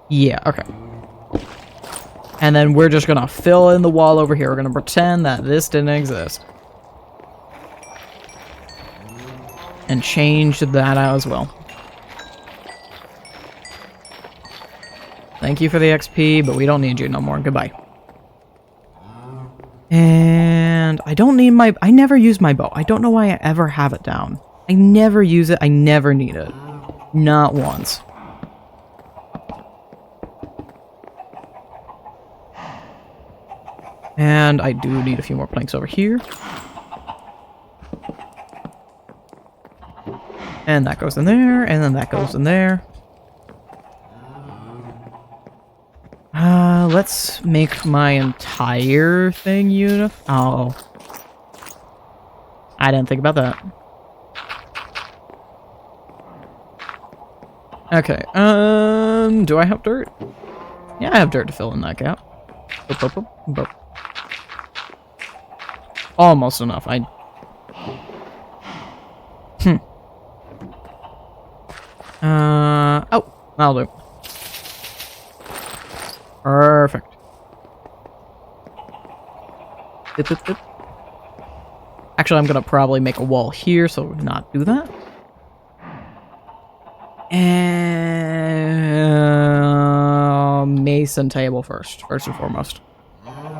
Yeah, okay. And then we're just gonna fill in the wall over here. We're gonna pretend that this didn't exist. And change that out as well. Thank you for the XP, but we don't need you no more. Goodbye. And I don't need my... I never use my bow. I don't know why I ever have it down. I never use it. I never need it. Not once. And I do need a few more planks over here. And that goes in there, and then that goes in there. Let's make my entire thing Oh. I didn't think about that. Okay, do I have dirt? Yeah, I have dirt to fill in that gap. Almost enough. Oh, that'll do. Perfect. Actually, I'm gonna probably make a wall here, so not do that. And mason table first and foremost.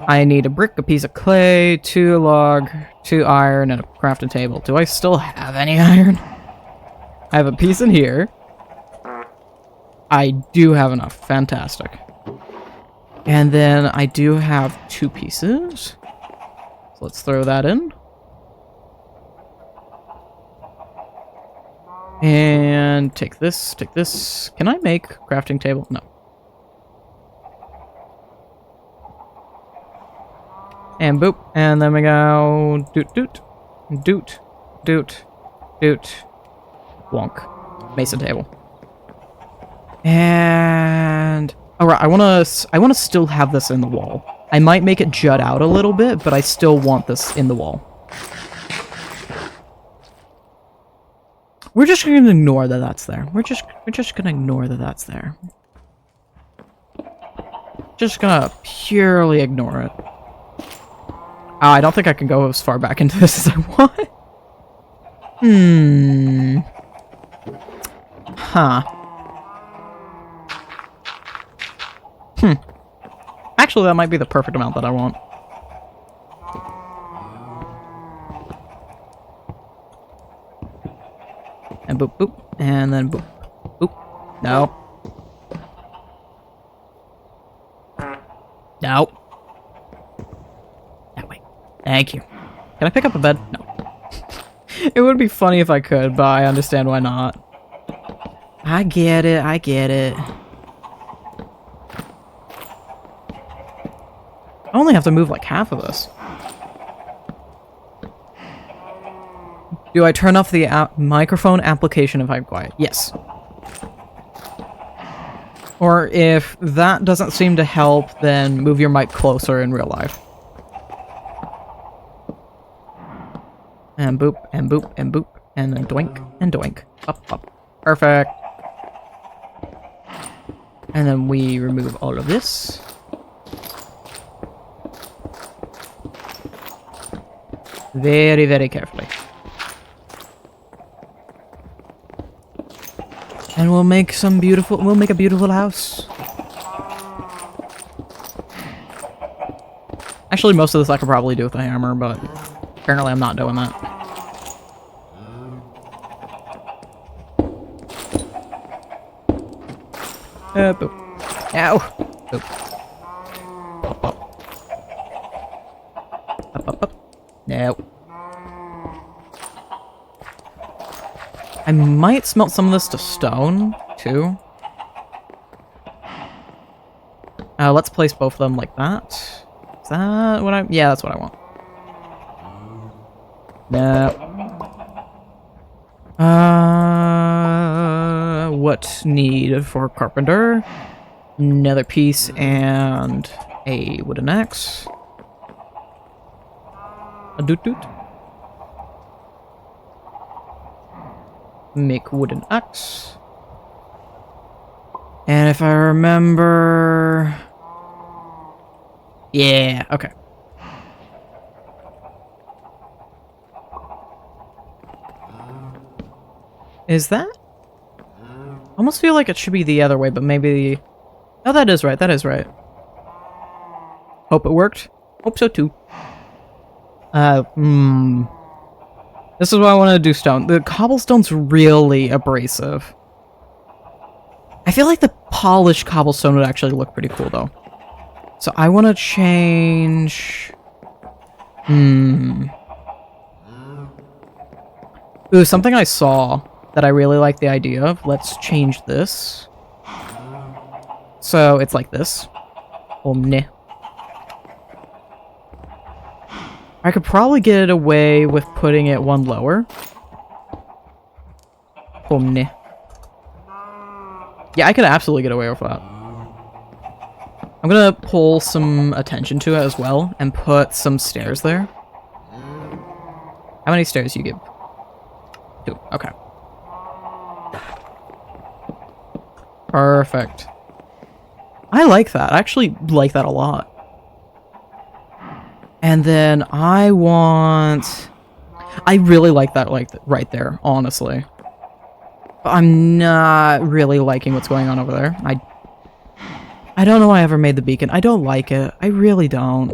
I need a brick, a piece of clay, 2 log, 2 iron, and a crafting table. Do I still have any iron? I have a piece in here. I do have enough. Fantastic. And then I do have 2 pieces. So let's throw that in. And take this, take this. Can I make crafting table? No. And boop. And then we go doot doot. Doot. Doot. Doot. Wonk. Mason table. And alright, I wanna still have this in the wall. I might make it jut out a little bit, but I still want this in the wall. We're just gonna ignore that that's there. We're just gonna ignore that that's there. Just gonna purely ignore it. I don't think I can go as far back into this as I want. Huh. Actually, that might be the perfect amount that I want. And boop, boop. And then boop. Boop. No. No. That way. Thank you. Can I pick up a bed? No. It would be funny if I could, but I understand why not. I get it, I get it. I only have to move like half of this. Do I turn off the microphone application if I'm quiet? Yes. Or if that doesn't seem to help, then move your mic closer in real life. And boop, and boop, and boop, and then doink, and doink. Up, up. Perfect. And then we remove all of this. Very, very carefully. And we'll make a beautiful house. Actually, most of this I could probably do with a hammer, but apparently I'm not doing that. Boop. Ow! Boop. Up, up. Up, up, up. No. I might smelt some of this to stone, too. Let's place both of them like that. Is that what yeah, that's what I want. No. What need for carpenter? Another piece and a wooden axe. A doot doot. Make wooden axe. And if I remember... Yeah, okay. Is that? I almost feel like it should be the other way, but maybe... Oh, that is right, that is right. Hope it worked. Hope so too. This is why I want to do stone. The cobblestone's really abrasive. I feel like the polished cobblestone would actually look pretty cool, though. So I want to change... Ooh, something I saw that I really like the idea of. Let's change this. So it's like this. Omni. I could probably get it away with putting it one lower. Omni. Yeah, I could absolutely get away with that. I'm gonna pull some attention to it as well and put some stairs there. How many stairs do you give? 2. Okay. Perfect. I like that. I actually like that a lot. And then I want... I really like that, like, right there, honestly. But I'm not really liking what's going on over there. I don't know why I ever made the beacon. I don't like it. I really don't.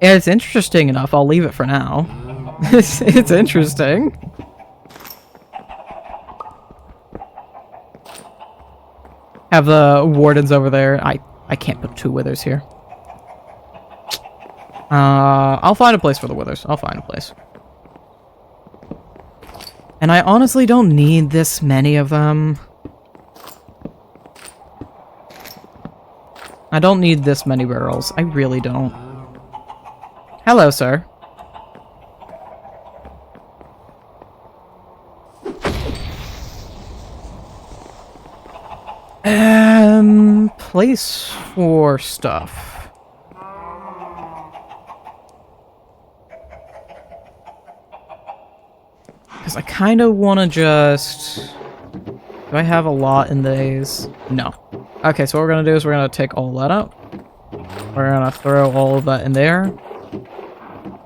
Yeah, it's interesting enough. I'll leave it for now. It's interesting. Have the wardens over there. I can't put 2 withers here. I'll find a place for the withers. I'll find a place. And I honestly don't need this many of them. I don't need this many barrels. I really don't. Hello, sir. Place for stuff. Because I kind of want to just... Do I have a lot in these? No. Okay, so what we're going to do is we're going to take all that out. We're going to throw all of that in there.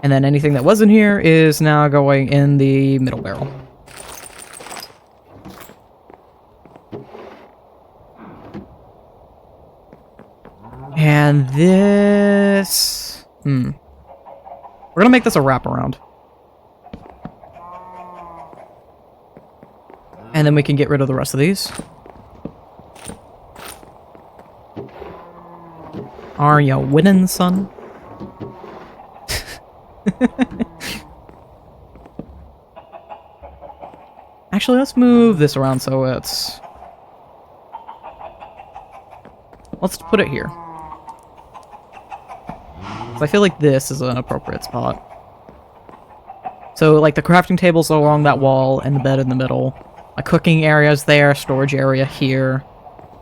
And then anything that wasn't here is now going in the middle barrel. And this... We're gonna make this a wraparound. And then we can get rid of the rest of these. Are you winning, son? Actually, let's move this around so it's... Let's put it here. So I feel like this is an appropriate spot. So, like, the crafting table's along that wall, and the bed in the middle. A cooking area's there, storage area here.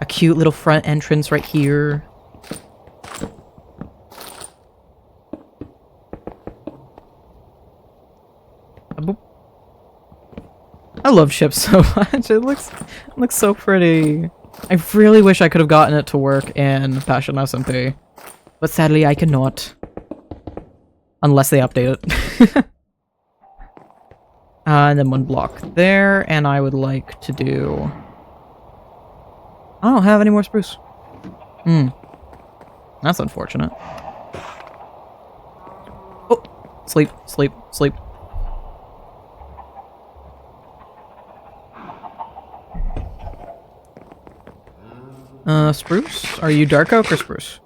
A cute little front entrance right here. Boop. I love ships so much. It looks so pretty. I really wish I could have gotten it to work in Passion SMP. But sadly, I cannot. Unless they update it. And then one block there, and I would like to do... I don't have any more spruce. That's unfortunate. Oh! Sleep, sleep, sleep. Spruce? Are you dark oak or spruce?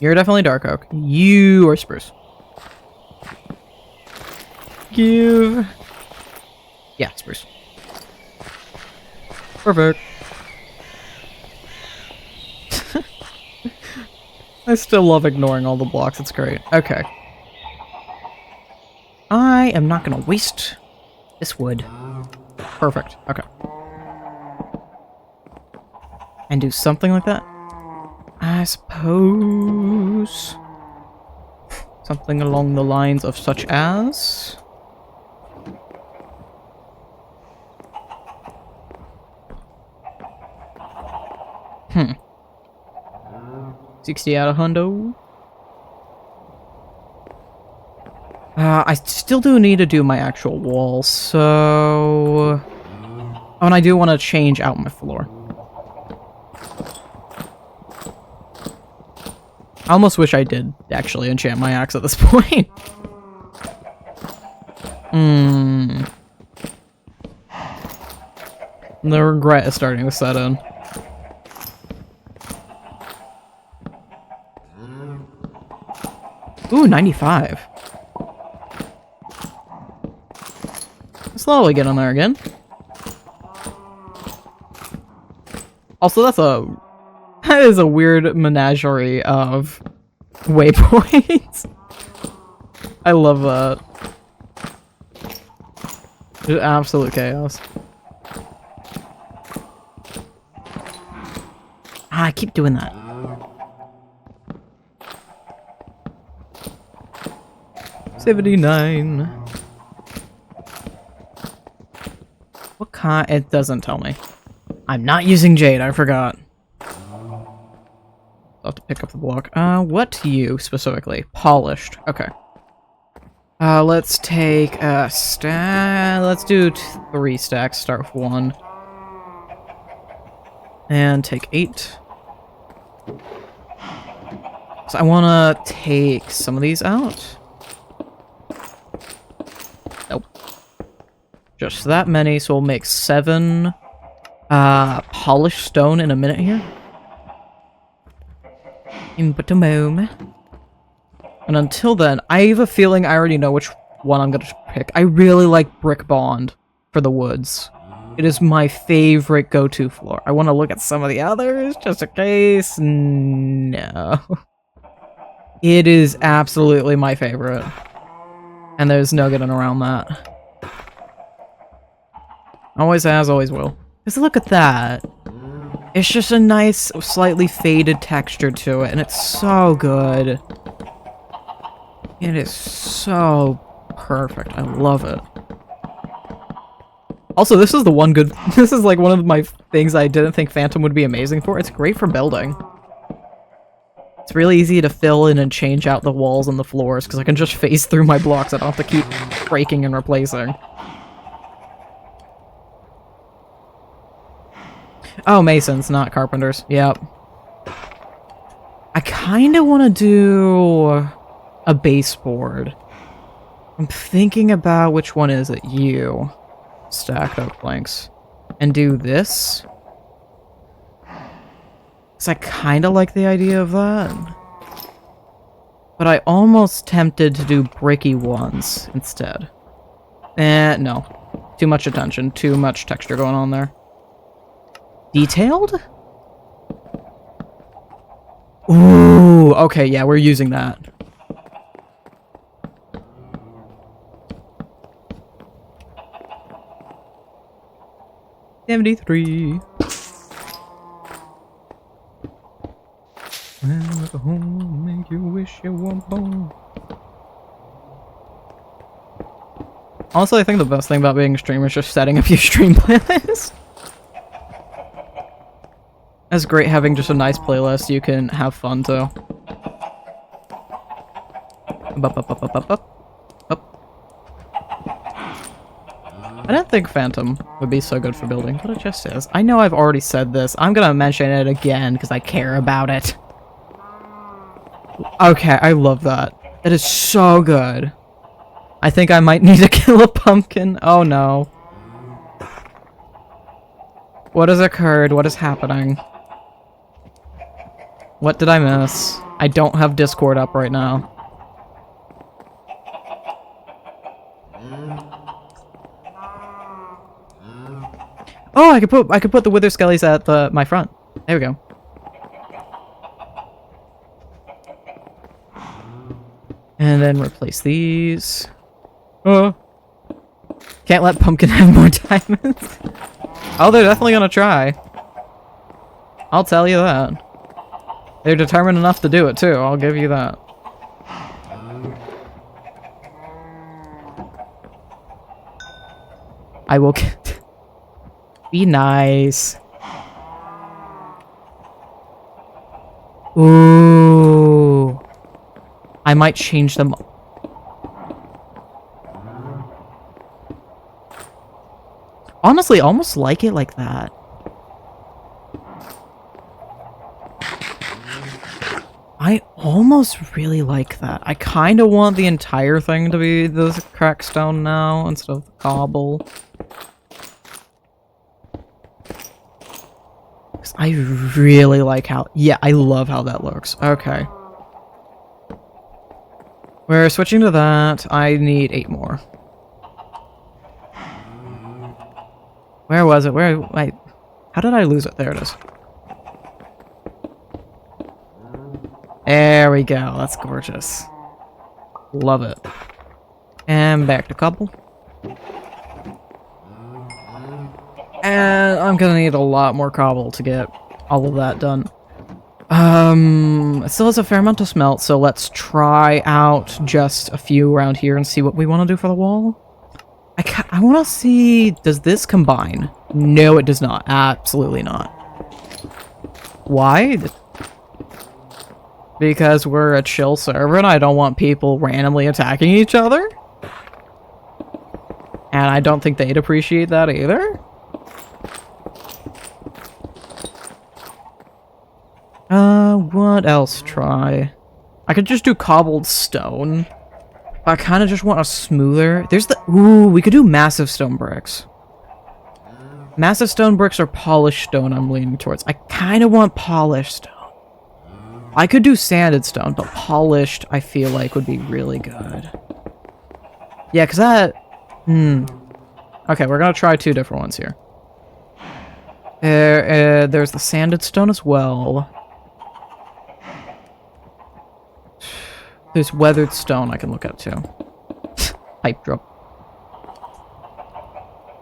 You're definitely dark oak. You are spruce. Give. Yeah, spruce. Perfect. I still love ignoring all the blocks. It's great. Okay. I am not gonna waste this wood. Perfect. Okay. And do something like that? I suppose... Something along the lines of such as... 60 out of hundo. I still do need to do my actual wall, so... Oh, and I do want to change out my floor. I almost wish I did actually enchant my axe at this point. The regret is starting to set in. Ooh, 95. Slowly get on there again. Also, that is a weird menagerie of waypoints. I love that. Just absolute chaos. I keep doing that. $79. What kind? It doesn't tell me. I'm not using jade, I forgot. I'll have to pick up the block. What to you specifically? Polished. Okay. Let's take a stack. Let's do 3 stacks. Start with 1. And take 8. So I want to take some of these out. Nope. Just that many, so we'll make 7 polished stone in a minute here. And until then, I have a feeling I already know which one I'm going to pick. I really like Brick Bond for the woods. It is my favorite go-to floor. I want to look at some of the others just in case. No. It is absolutely my favorite. And there's no getting around that. Always has, always will. Because look at that. It's just a nice, slightly faded texture to it, and it's so good. It is so perfect. I love it. Also, this is the one good... This is like one of my things I didn't think Phantom would be amazing for. It's great for building. It's really easy to fill in and change out the walls and the floors, because I can just phase through my blocks. I don't have to keep breaking and replacing. Oh, masons, not carpenters. Yep. I kind of want to do a baseboard. I'm thinking about which one is it. You. Stacked oak planks. And do this. Because I kind of like the idea of that. But I almost tempted to do bricky ones instead. No. Too much attention. Too much texture going on there. Detailed? Ooh, okay, yeah, we're using that. $73. Well, go home, make you wish you were born. Also, I think the best thing about being a streamer is just setting up your stream playlist. It's great having just a nice playlist you can have fun to. I don't think Phantom would be so good for building, but it just is. I know I've already said this. I'm gonna mention it again because I care about it. Okay, I love that. It is so good. I think I might need to kill a pumpkin. Oh no. What has occurred? What is happening? What did I miss? I don't have Discord up right now. Oh, I could put the Wither Skellies at my front. There we go. And then replace these. Oh. Can't let Pumpkin have more diamonds. Oh, they're definitely gonna try. I'll tell you that. They're determined enough to do it too, I'll give you that. I will be nice. Ooh. I might change them. Honestly, almost like it like that. I almost really like that. I kind of want the entire thing to be the crackstone now instead of the cobble. Because I really like how... Yeah, I love how that looks. Okay. We're switching to that. I need 8 more. Where was it? Wait. How did I lose it? There it is. There we go. That's gorgeous. Love it. And back to cobble. And I'm gonna need a lot more cobble to get all of that done. It still has a fair amount to smelt, so let's try out just a few around here and see what we want to do for the wall. I want to see... Does this combine? No, it does not. Absolutely not. Why? Because we're a chill server and I don't want people randomly attacking each other? And I don't think they'd appreciate that either? What else try? I could just do cobbled stone. But I kind of just want a smoother... There's the... Ooh, we could do massive stone bricks. Massive stone bricks or polished stone I'm leaning towards. I kind of want polished stone. I could do sanded stone, but polished I feel like would be really good. Yeah, because that... Okay, we're gonna try 2 different ones here. There's the sanded stone as well. There's weathered stone I can look at too. Pipe drop.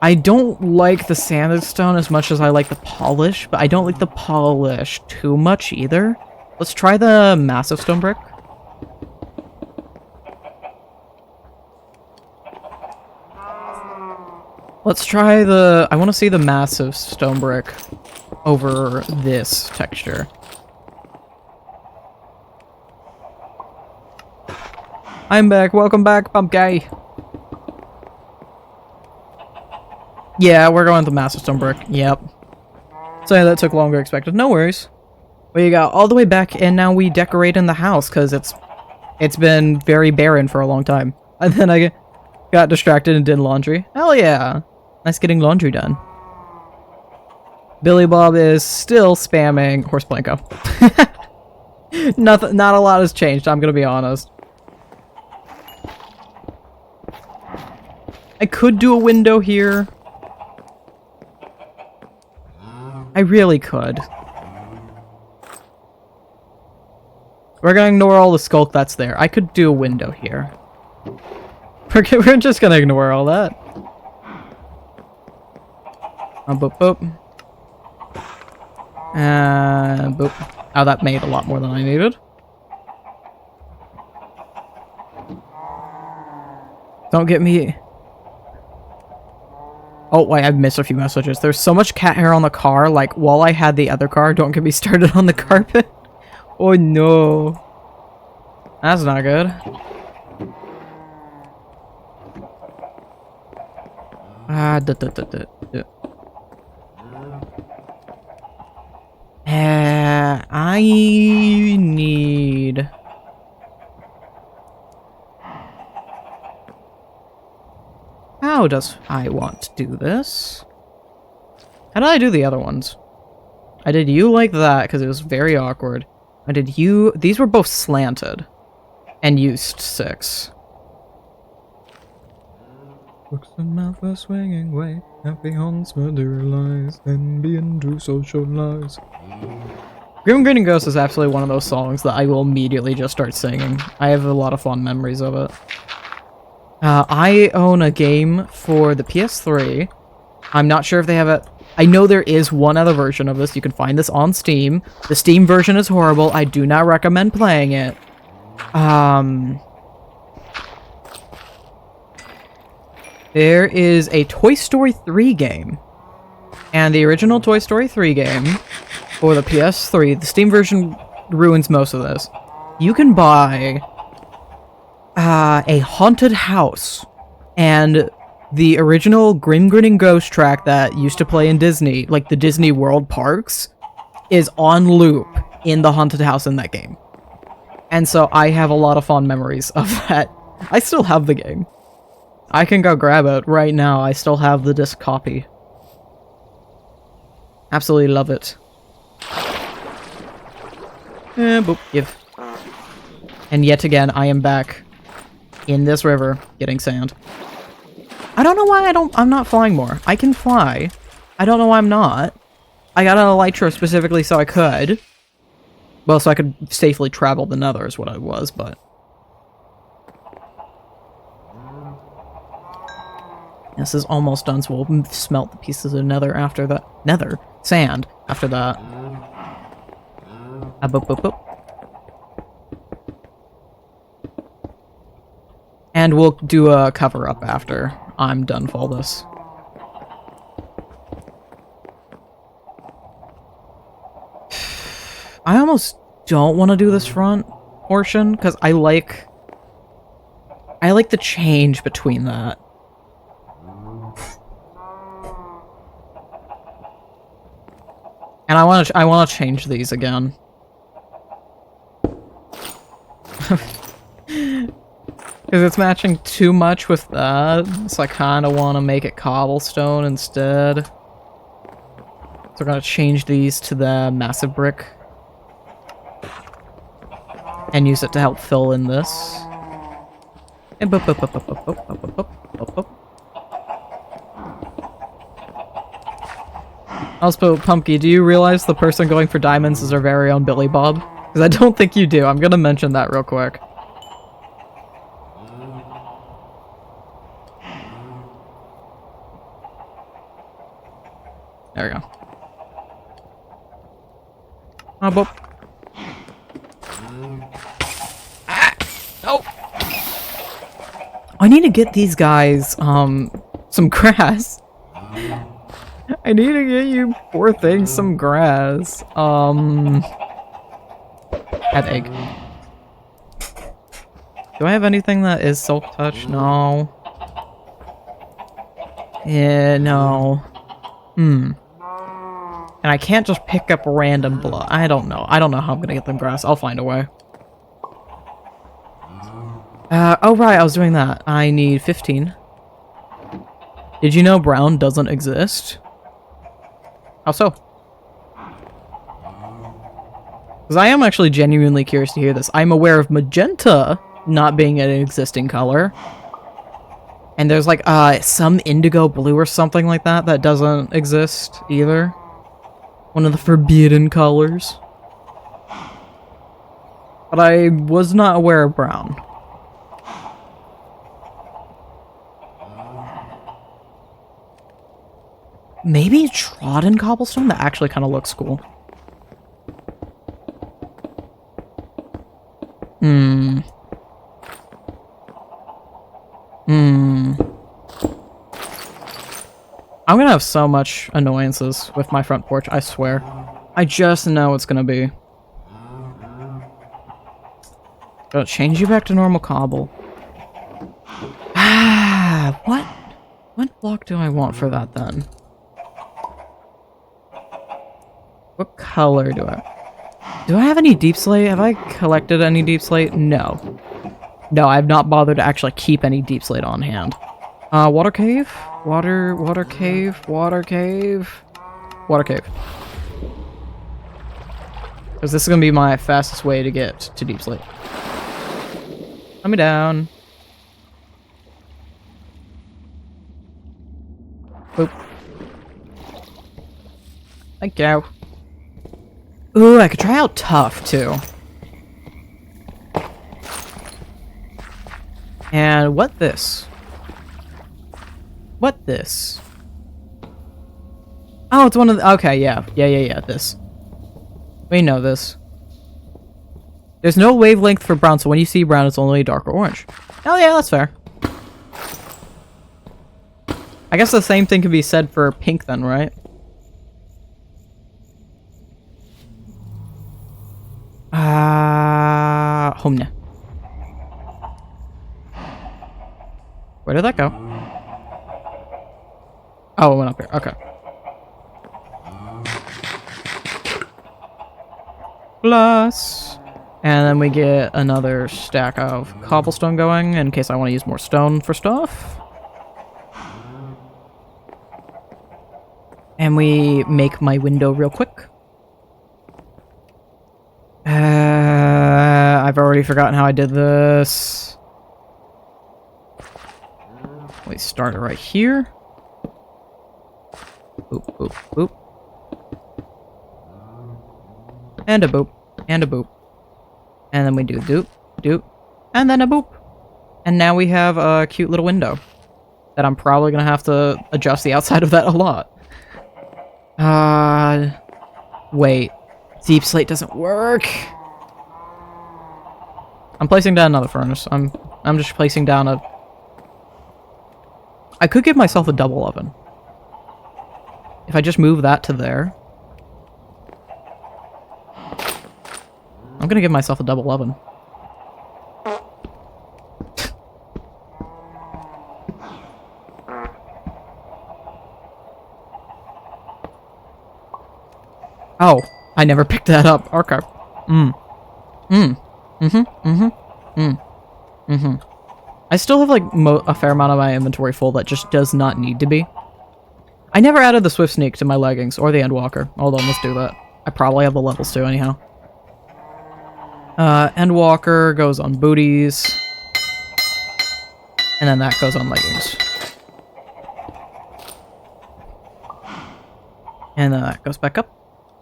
I don't like the sanded stone as much as I like the polish, but I don't like the polish too much either. Let's try the massive stone brick. Let's try the... I want to see the massive stone brick over this texture. I'm back. Welcome back, pump guy. Yeah, we're going with the massive stone brick. Yep. So that took longer than expected. No worries. We got all the way back, and now we decorate in the house because it's been very barren for a long time. And then I got distracted and did laundry. Hell yeah! Nice getting laundry done. Billy Bob is still spamming Horse Blanco. Nothing, not a lot has changed, I'm gonna be honest. I could do a window here. I really could. We're gonna ignore all the skulk that's there. I could do a window here. We're just gonna ignore all that. Boop, boop. Boop. Oh, that made a lot more than I needed. Don't get me... Oh, wait, I've missed a few messages. There's so much cat hair on the car, like, while I had the other car, don't get me started on the carpet. Oh, no. That's not good. I need... How does I want to do this? How did I do the other ones? I did you like that because it was very awkward. I did you... These were both slanted. And used 6. Books and mouth are swinging way, happy haunts materialize, and begin to socialize. Grim Grinning Ghost is absolutely one of those songs that I will immediately just start singing. I have a lot of fond memories of it. I own a game for the PS3. I'm not sure if they have it. I know there is one other version of this. You can find this on Steam. The Steam version is horrible. I do not recommend playing it. There is a Toy Story 3 game. And the original Toy Story 3 game for the PS3, the Steam version ruins most of this. You can buy a haunted house and the original Grim Grinning Ghost track that used to play in Disney, like the Disney World parks, is on loop in the haunted house in that game. And so I have a lot of fond memories of that. I still have the game. I can go grab it right now. I still have the disc copy. Absolutely love it. Boop, give. And yet again, I am back in this river getting sand. I don't know why I'm not flying more. I can fly. I don't know why I'm not. I got an elytra specifically so I could. Well, so I could safely travel the nether is what I was, but... This is almost done, so we'll smelt the pieces of nether after that. Nether? Sand. After that. Boop, boop, boop. And we'll do a cover-up after I'm done with all this. I almost don't want to do this front portion, because I like the change between that. And I want to change these again. Because it's matching too much with that, so I kind of want to make it cobblestone instead. So we're going to change these to the massive brick. And use it to help fill in this. And boop, boop, boop, boop, boop, boop, boop, boop, boop, boop. Also, Pumpkin, do you realize the person going for diamonds is our very own Billy Bob? Because I don't think you do. I'm going to mention that real quick. There we go. Oh, boop. Ah! Oh! I need to get these guys, some grass. I need to get you poor things some grass. Have egg. Do I have anything that is self-touch? No. Yeah, no. And I can't just pick up random blood. I don't know. I don't know how I'm gonna get them grass. I'll find a way. Oh right, I was doing that. I need 15. Did you know brown doesn't exist? How so? Because I am actually genuinely curious to hear this. I'm aware of magenta not being an existing color. And there's like some indigo blue or something like that that doesn't exist either. One of the forbidden colors. But I was not aware of brown. Maybe trodden cobblestone? That actually kind of looks cool. I'm gonna have so much annoyances with my front porch, I swear. I just know it's gonna be. Gonna change you back to normal cobble. Ah, what block do I want for that then? What color do I have any deep slate? Have I collected any deep slate? No. No, I have not bothered to actually keep any deep slate on hand. Water cave? Water cave? Water cave? Water cave. Because this is going to be my fastest way to get to deep slate. Let me down. Boop. Thank you. Ooh, I could try out tough, too. And what this? What this? Oh, it's one of the... Okay, yeah, this. We know this. There's no wavelength for brown, so when you see brown, it's only dark or orange. Oh yeah, that's fair. I guess the same thing can be said for pink then, right? Homne. Where did that go? Oh, it went up here. Okay. Plus. And then we get another stack of cobblestone going in case I want to use more stone for stuff. And we make my window real quick. I've already forgotten how I did this. We start it right here. Boop, boop, boop. And a boop. And a boop. And then we do doop, doop, and then a boop. And now we have a cute little window that I'm probably going to have to adjust the outside of that a lot. Wait. Deep slate doesn't work. I'm placing down another furnace. I'm just placing down a... I could give myself a double oven. If I just move that to there. I'm gonna give myself a double oven. Oh, I never picked that up. Okay. I still have like a fair amount of my inventory full that just does not need to be. I never added the Swift Sneak to my leggings or the Endwalker. Hold on, let's do that. I probably have the levels too, anyhow. Endwalker goes on booties. And then that goes on leggings. And then that goes back up.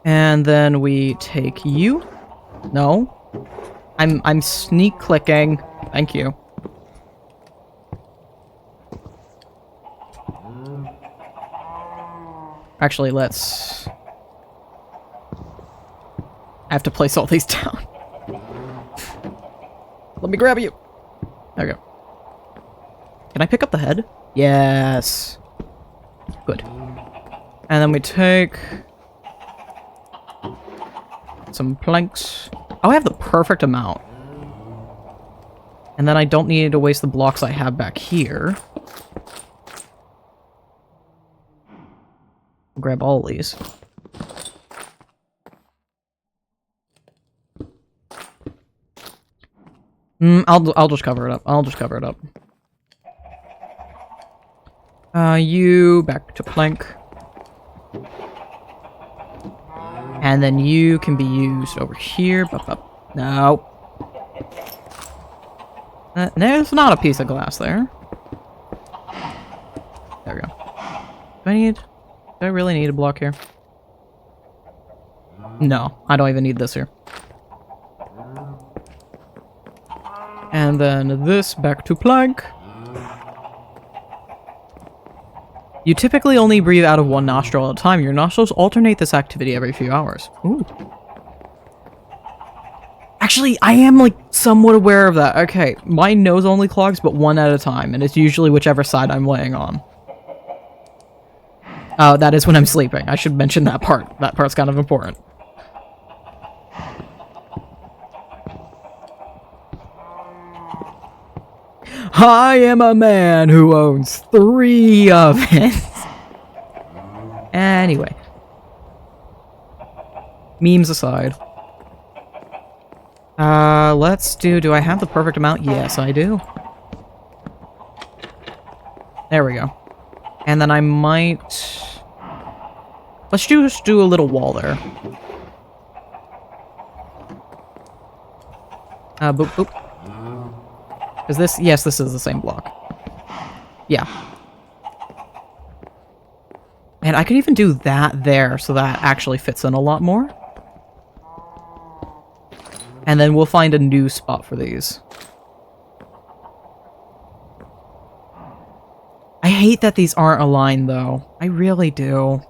And then we take you. No. I'm sneak clicking. Thank you. Actually, let's... I have to place all these down. Let me grab you. There we go. Can I pick up the head? Yes. Good. And then we take... some planks. Oh, I have the perfect amount. And then I don't need to waste the blocks I have back here. Grab all these. I'll just cover it up. I'll just cover it up. You back to plank. And then you can be used over here. No. There's not a piece of glass there. There we go. Do I really need a block here? No, I don't even need this here. And then this back to plank. You typically only breathe out of one nostril at a time. Your nostrils alternate this activity every few hours. Ooh. Actually, I am, like, somewhat aware of that. Okay, my nose only clogs, but one at a time, and it's usually whichever side I'm laying on. Oh, that is when I'm sleeping. I should mention that part. That part's kind of important. I am a man who owns 3 ovens. Anyway. Memes aside. Let's do I have the perfect amount? Yes, I do. There we go. And then I might... Let's just do a little wall there. Boop, boop. Is this... Yes, this is the same block. Yeah. And I could even do that there, so that actually fits in a lot more. And then we'll find a new spot for these. I hate that these aren't aligned, though. I really do.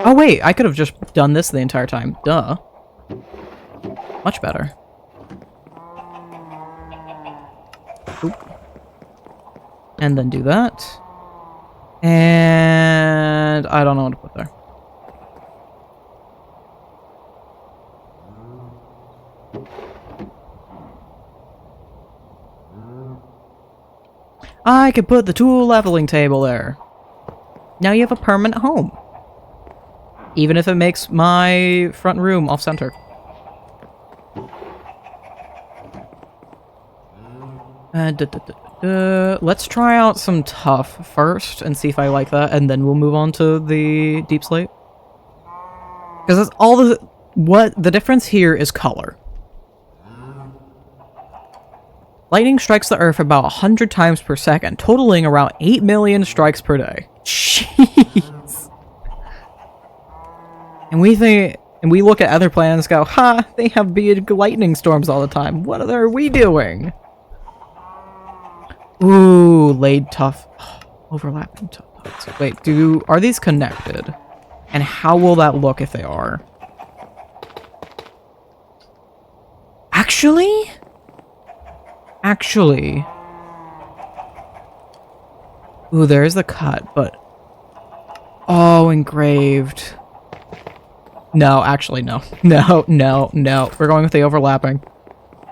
Oh, wait, I could have just done this the entire time. Duh. Much better. Oop. And then do that. And I don't know what to put there. I could put the tool leveling table there. Now you have a permanent home. Even if it makes my front room off-center. Let's try out some tough first and see if I like that, and then we'll move on to the deep slate. Because that's all the difference here is color. Lightning strikes the Earth about 100 times per second, totaling around 8 million strikes per day. Jeez. And we look at other planets and go, ha, they have big lightning storms all the time. What are we doing? Ooh, laid tough. Overlapping tough. Wait, are these connected? And how will that look if they are? Actually? Ooh, there's the cut, but... Oh, engraved. No, actually, no. No. We're going with the overlapping.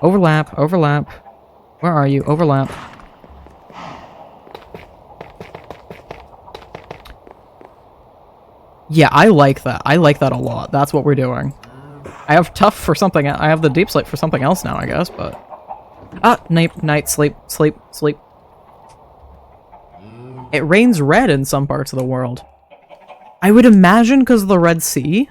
Overlap. Where are you? Overlap. Yeah, I like that. I like that a lot. That's what we're doing. I have tough for something. I have the deep slate for something else now, I guess, but... Ah, night, sleep. It rains red in some parts of the world. I would imagine because of the Red Sea.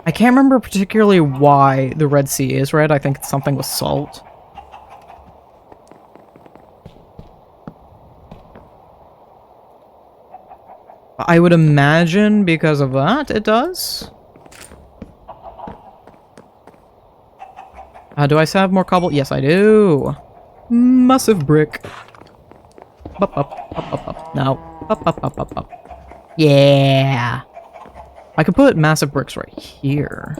I can't remember particularly why the Red Sea is red. I think it's something with salt. I would imagine because of that, it does. Do I still have more cobble? Yes, I do. Massive brick. Up. No. Up. Yeah. I could put massive bricks right here.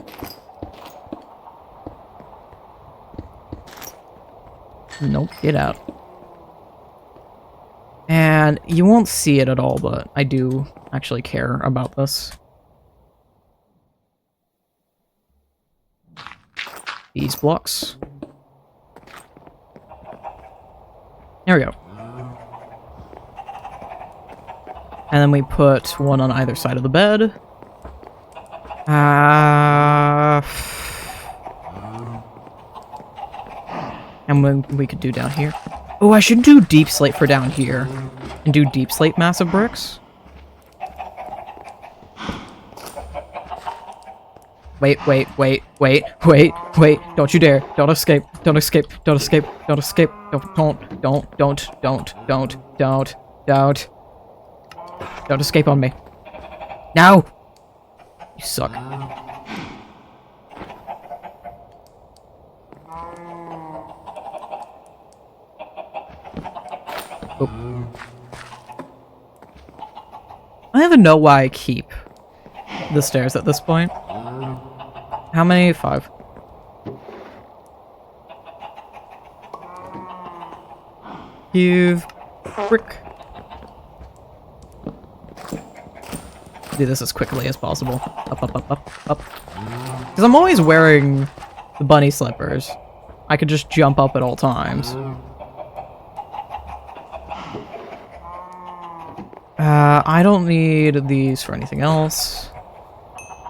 Nope, get out. And you won't see it at all, but I do actually care about this. These blocks. There we go. And then we put one on either side of the bed. And we could do down here. Oh, I should do deep slate for down here. And do deep slate massive bricks. Wait. Don't you dare. Don't escape. Don't escape. Don't escape. Don't escape. Don't escape on me. No! You suck. Oh. I don't even know why I keep the stairs at this point. How many? 5. You've brick. Do this as quickly as possible. Up. Because I'm always wearing the bunny slippers. I could just jump up at all times. I don't need these for anything else.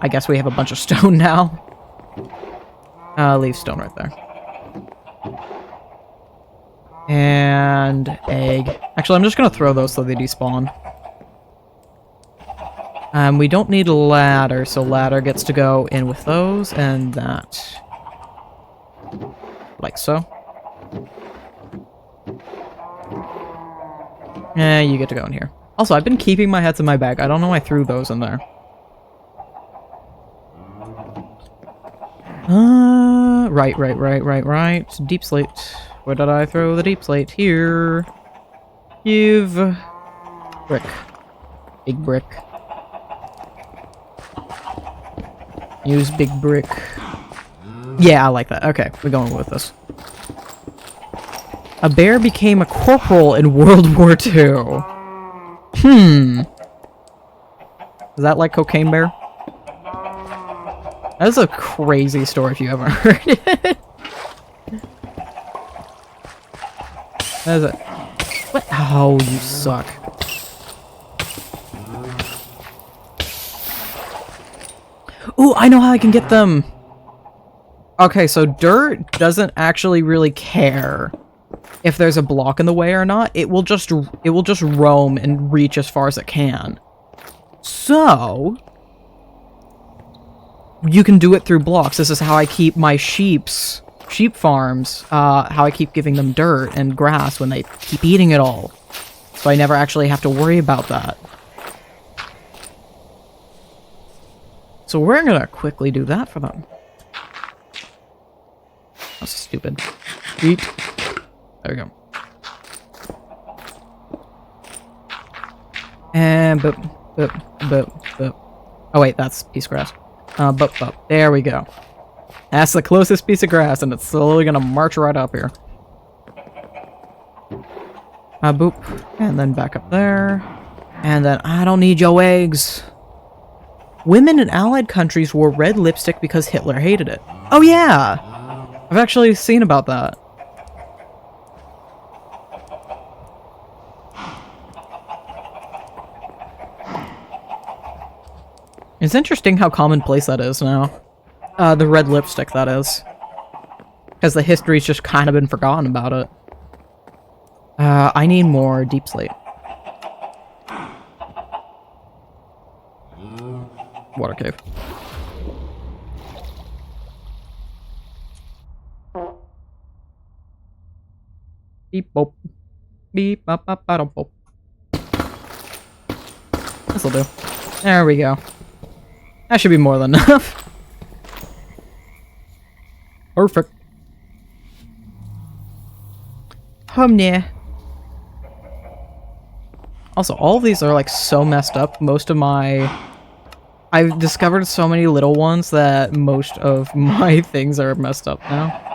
I guess we have a bunch of stone now. Leave stone right there. And egg. Actually, I'm just gonna throw those so they despawn. We don't need a ladder, so ladder gets to go in with those and that. Like so. You get to go in here. Also, I've been keeping my heads in my bag. I don't know why I threw those in there. Right. Deep slate. Where did I throw the deep slate? Here. Give. Brick. Big brick. Use big brick. Yeah, I like that. Okay, we're going with this. A bear became a corporal in World War II. Is that like Cocaine Bear? That is a crazy story if you ever heard it. That is a... What? Oh, you suck. Ooh, I know how I can get them! Okay, so dirt doesn't actually really care if there's a block in the way or not. It will just roam and reach as far as it can. So you can do it through blocks. This is how I keep my sheep farms, how I keep giving them dirt and grass when they keep eating it all. So I never actually have to worry about that. So we're gonna quickly do that for them. That's stupid. Eat. There we go. And boop. Oh wait, that's piece of grass. Boop. There we go. That's the closest piece of grass, and it's slowly gonna march right up here. Boop. And then back up there. And then I don't need your eggs. Women in Allied countries wore red lipstick because Hitler hated it. Oh yeah! I've actually seen about that. It's interesting how commonplace that is now. The red lipstick, that is. Because the history's just kind of been forgotten about it. I need more deep slate. Water cave. Beep boop. Beep bop bop bottom boop. This'll do. There we go. That should be more than enough. Perfect. Yeah. Also, all of these are like so messed up. Most of my... I've discovered so many little ones that most of my things are messed up now.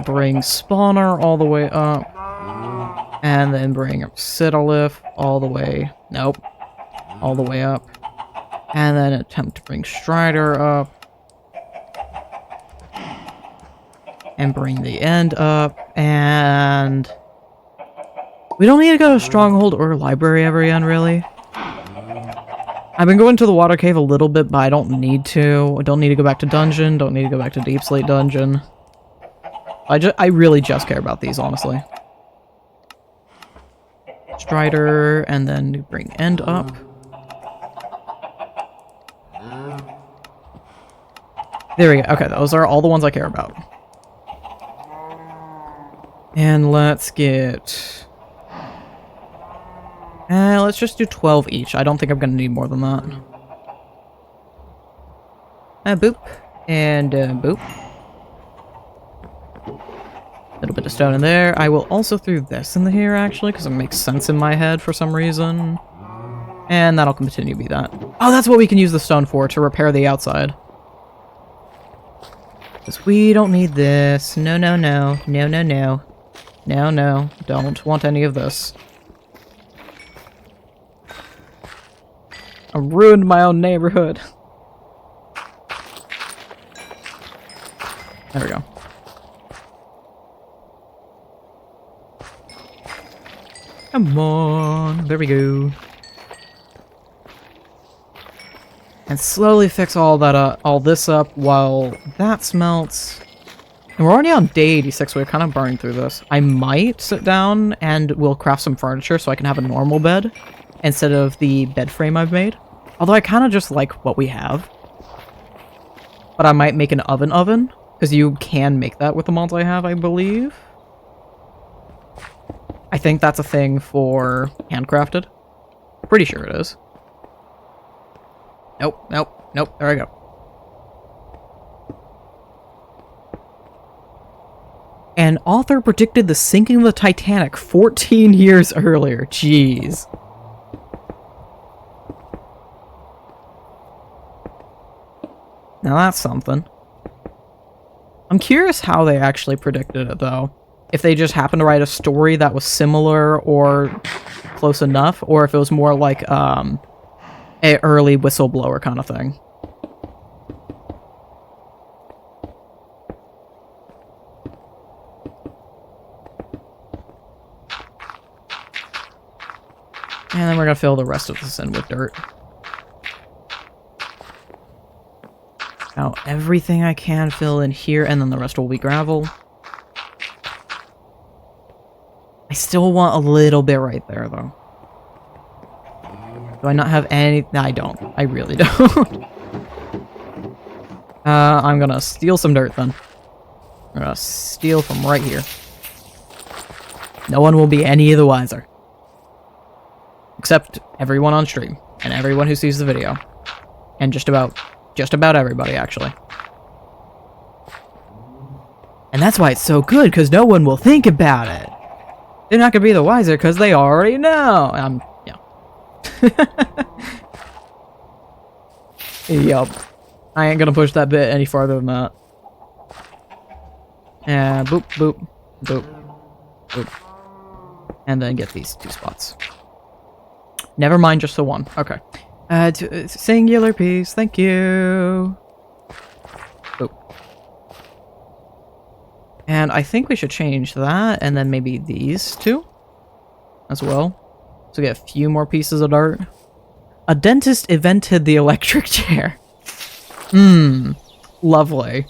Bring spawner all the way up. And then bring up Citolith all the way... Nope. All the way up. And then attempt to bring Strider up. And bring the end up. And... we don't need to go to Stronghold or Library ever again, really. I've been going to the water cave a little bit, but I don't need to. I don't need to go back to dungeon. Don't need to go back to deep slate dungeon. I really just care about these, honestly. Strider, and then bring end up. There we go. Okay, those are all the ones I care about. And let's get... let's just do 12 each. I don't think I'm going to need more than that. Boop. And boop. A little bit of stone in there. I will also throw this in here, actually, because it makes sense in my head for some reason. And that'll continue to be that. Oh, that's what we can use the stone for, to repair the outside. Because we don't need this. No, no, no. No, no, no. No, no. Don't want any of this. I ruined my own neighborhood. There we go. Come on. There we go. And slowly fix all that up, all this up while that smelts. And we're already on day 86, so we're kind of burning through this. I might sit down and we'll craft some furniture so I can have a normal bed instead of the bed frame I've made. Although I kind of just like what we have. But I might make an oven, because you can make that with the mods I have, I believe. I think that's a thing for handcrafted. Pretty sure it is. Nope, nope, nope, there I go. An author predicted the sinking of the Titanic 14 years earlier. Jeez. Now that's something. I'm curious how they actually predicted it, though. If they just happened to write a story that was similar or close enough, or if it was more like, an early whistleblower kind of thing. And then we're gonna fill the rest of this in with dirt. Now, everything I can fill in here, and then the rest will be gravel. I still want a little bit right there, though. Do I not have any? No, I don't. I really don't. I'm gonna steal some dirt, then. I'm gonna steal from right here. No one will be any the wiser. Except everyone on stream, and everyone who sees the video. And just about everybody, actually. And that's why it's so good, because no one will think about it. They're not gonna be the wiser, because they already know. Yeah. Yup. I ain't gonna push that bit any farther than that. Boop, boop, boop, boop. And then get these 2 spots. Never mind, just the 1. Okay. Singular piece, thank you. Boop. And I think we should change that, and then maybe these 2 as well. So get a few more pieces of dirt. A dentist invented the electric chair. Lovely.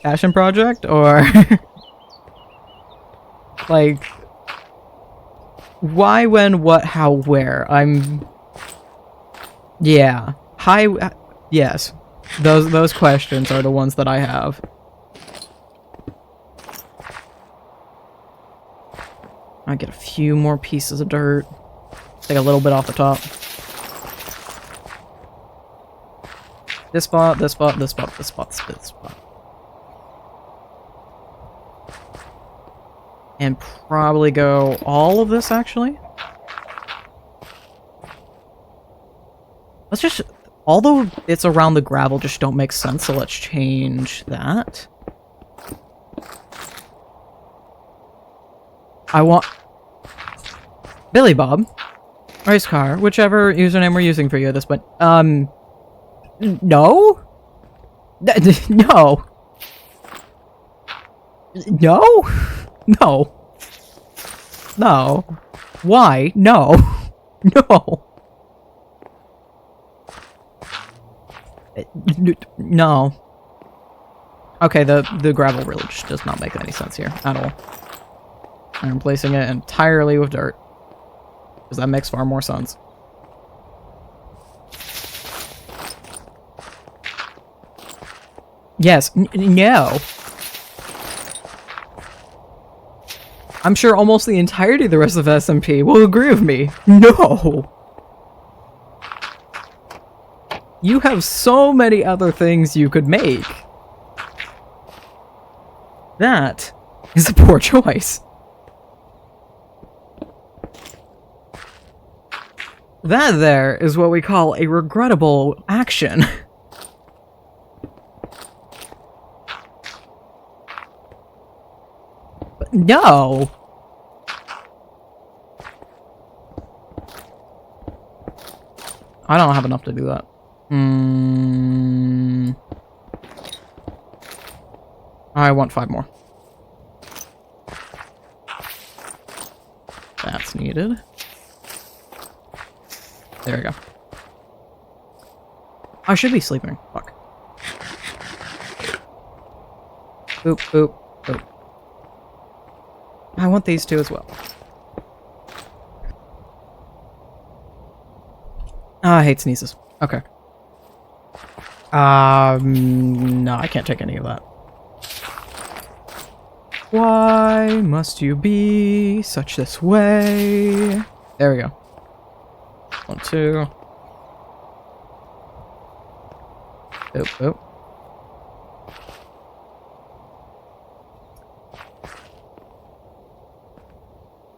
Passion project, or... like... Why, when, what, how, where? Yeah. Yes. Those questions are the ones that I have. I get a few more pieces of dirt. Take a little bit off the top. This spot, this spot, this spot, this spot, this spot. And probably go all of this, actually. Let's just... Although it's around the gravel, just don't make sense, so let's change that. I want... Billy Bob. Race car. Whichever username we're using for you at this point. No? No? No? No. No. Why? No. No. No. Okay, the gravel really just does not make any sense here at all. I'm replacing it entirely with dirt. Because that makes far more sense. Yes, no. I'm sure almost the entirety of the rest of SMP will agree with me. No! You have so many other things you could make. That is a poor choice. That there is what we call a regrettable action. But no! I don't have enough to do that. I want 5 more. That's needed. There we go. I should be sleeping. Fuck. Boop, boop, boop. I want these two as well. I hate sneezes. Okay. No, I can't take any of that. Why must you be such this way? There we go. 1, 2. Boop, boop.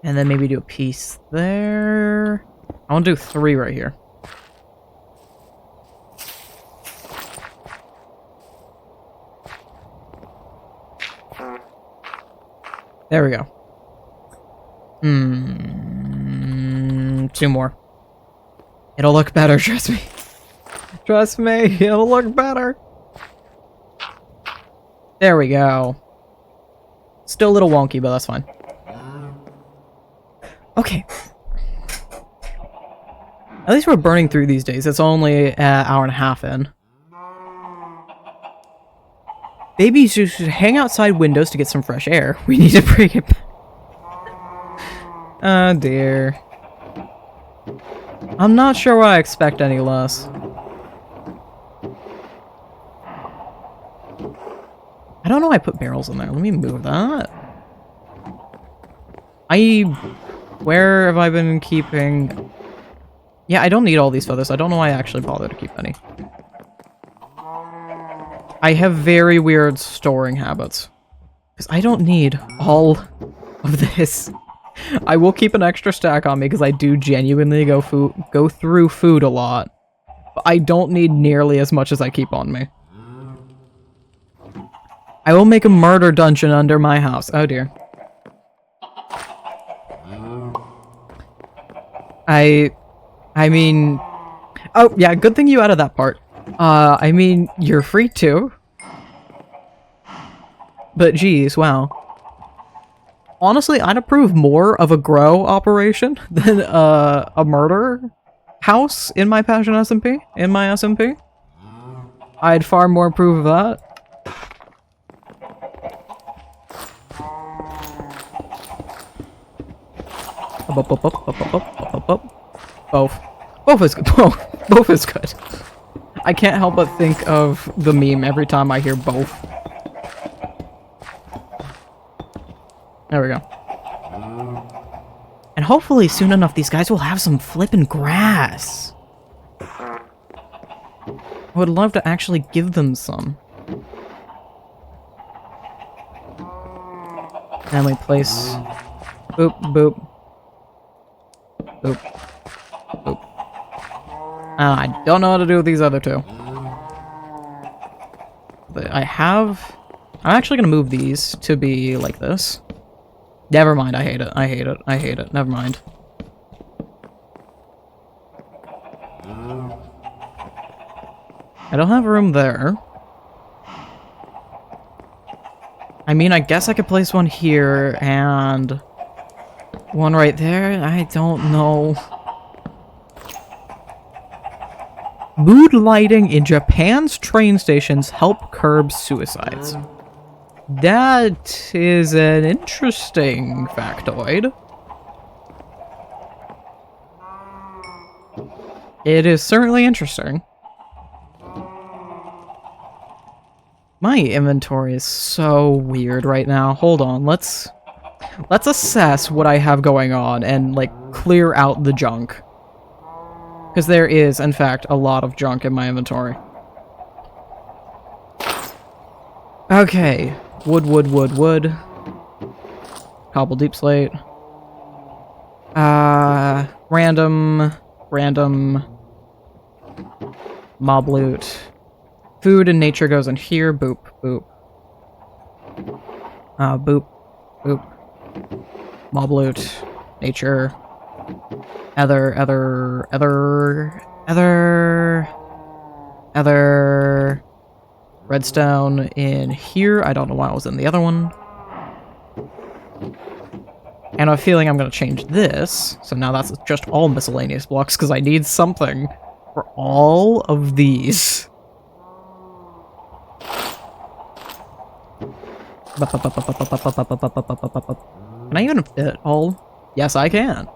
And then maybe do a piece there. I want to do 3 right here. There we go. 2 more. It'll look better, trust me. Trust me, it'll look better. There we go. Still a little wonky, but that's fine. Okay. At least we're burning through these days. It's only an hour and a half in. Babies should hang outside windows to get some fresh air. We need to bring it back. Oh dear. I'm not sure what I expect any less. I don't know why I put barrels in there. Let me move that. Where have I been keeping... Yeah, I don't need all these feathers. I don't know why I actually bother to keep any. I have very weird storing habits. Because I don't need all of this. I will keep an extra stack on me because I do genuinely go through food a lot. But I don't need nearly as much as I keep on me. I will make a murder dungeon under my house. Oh dear. I mean... Oh, yeah, good thing you added that part. I mean, you're free to. But geez, wow. Honestly, I'd approve more of a grow operation than a murder house in my Passion SMP, in my SMP. I'd far more approve of that. Both. Both is good. Both is good. I can't help but think of the meme every time I hear both. There we go. And hopefully soon enough these guys will have some flippin' grass. I would love to actually give them some. And we place... Boop, boop. Boop. Boop. I don't know how to do with these other two. But I'm actually gonna move these to be like this. Never mind, I hate it. I hate it. I hate it. Never mind. I don't have room there. I mean, I guess I could place one here and one right there. I don't know. Mood lighting in Japan's train stations help curb suicides. That is an interesting factoid. It is certainly interesting. My inventory is so weird right now. Hold on, let's assess what I have going on and, like, clear out the junk. Because there is, in fact, a lot of junk in my inventory. Okay. Wood. Cobble deep slate. Random. Mob loot. Food and nature goes in here. Boop. Boop. Mob loot. Nature. Other. Redstone in here. I don't know why I was in the other one. And I have a feeling I'm going to change this. So now that's just all miscellaneous blocks because I need something for all of these. Can I even fit all? Yes, I can.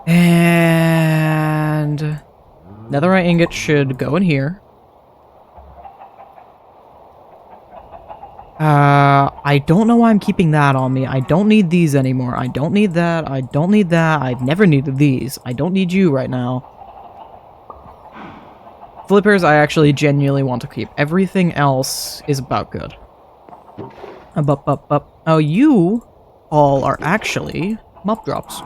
And netherite ingot should go in here. I don't know why I'm keeping that on me. I don't need these anymore. I don't need that. I don't need that. I've never needed these. I don't need you right now. Flippers, I actually genuinely want to keep. Everything else is about good. Oh, you all are actually mob drops.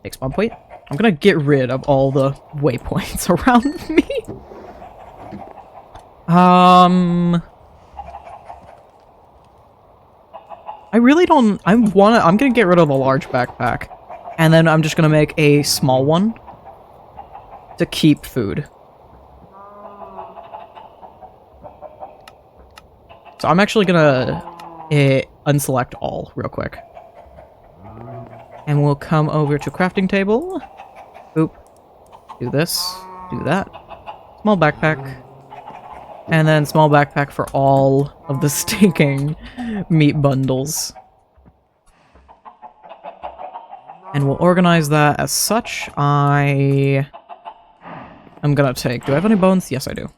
Take spawn point. I'm gonna get rid of all the waypoints around me. I really don't... I'm gonna get rid of the large backpack. And then I'm just gonna make a small one to keep food. So I'm actually gonna unselect all real quick. And we'll come over to crafting table. Oop. Do this. Do that. Small backpack. And then small backpack for all of the stinking meat bundles. And we'll organize that as such. I'm gonna take... Do I have any bones? Yes, I do.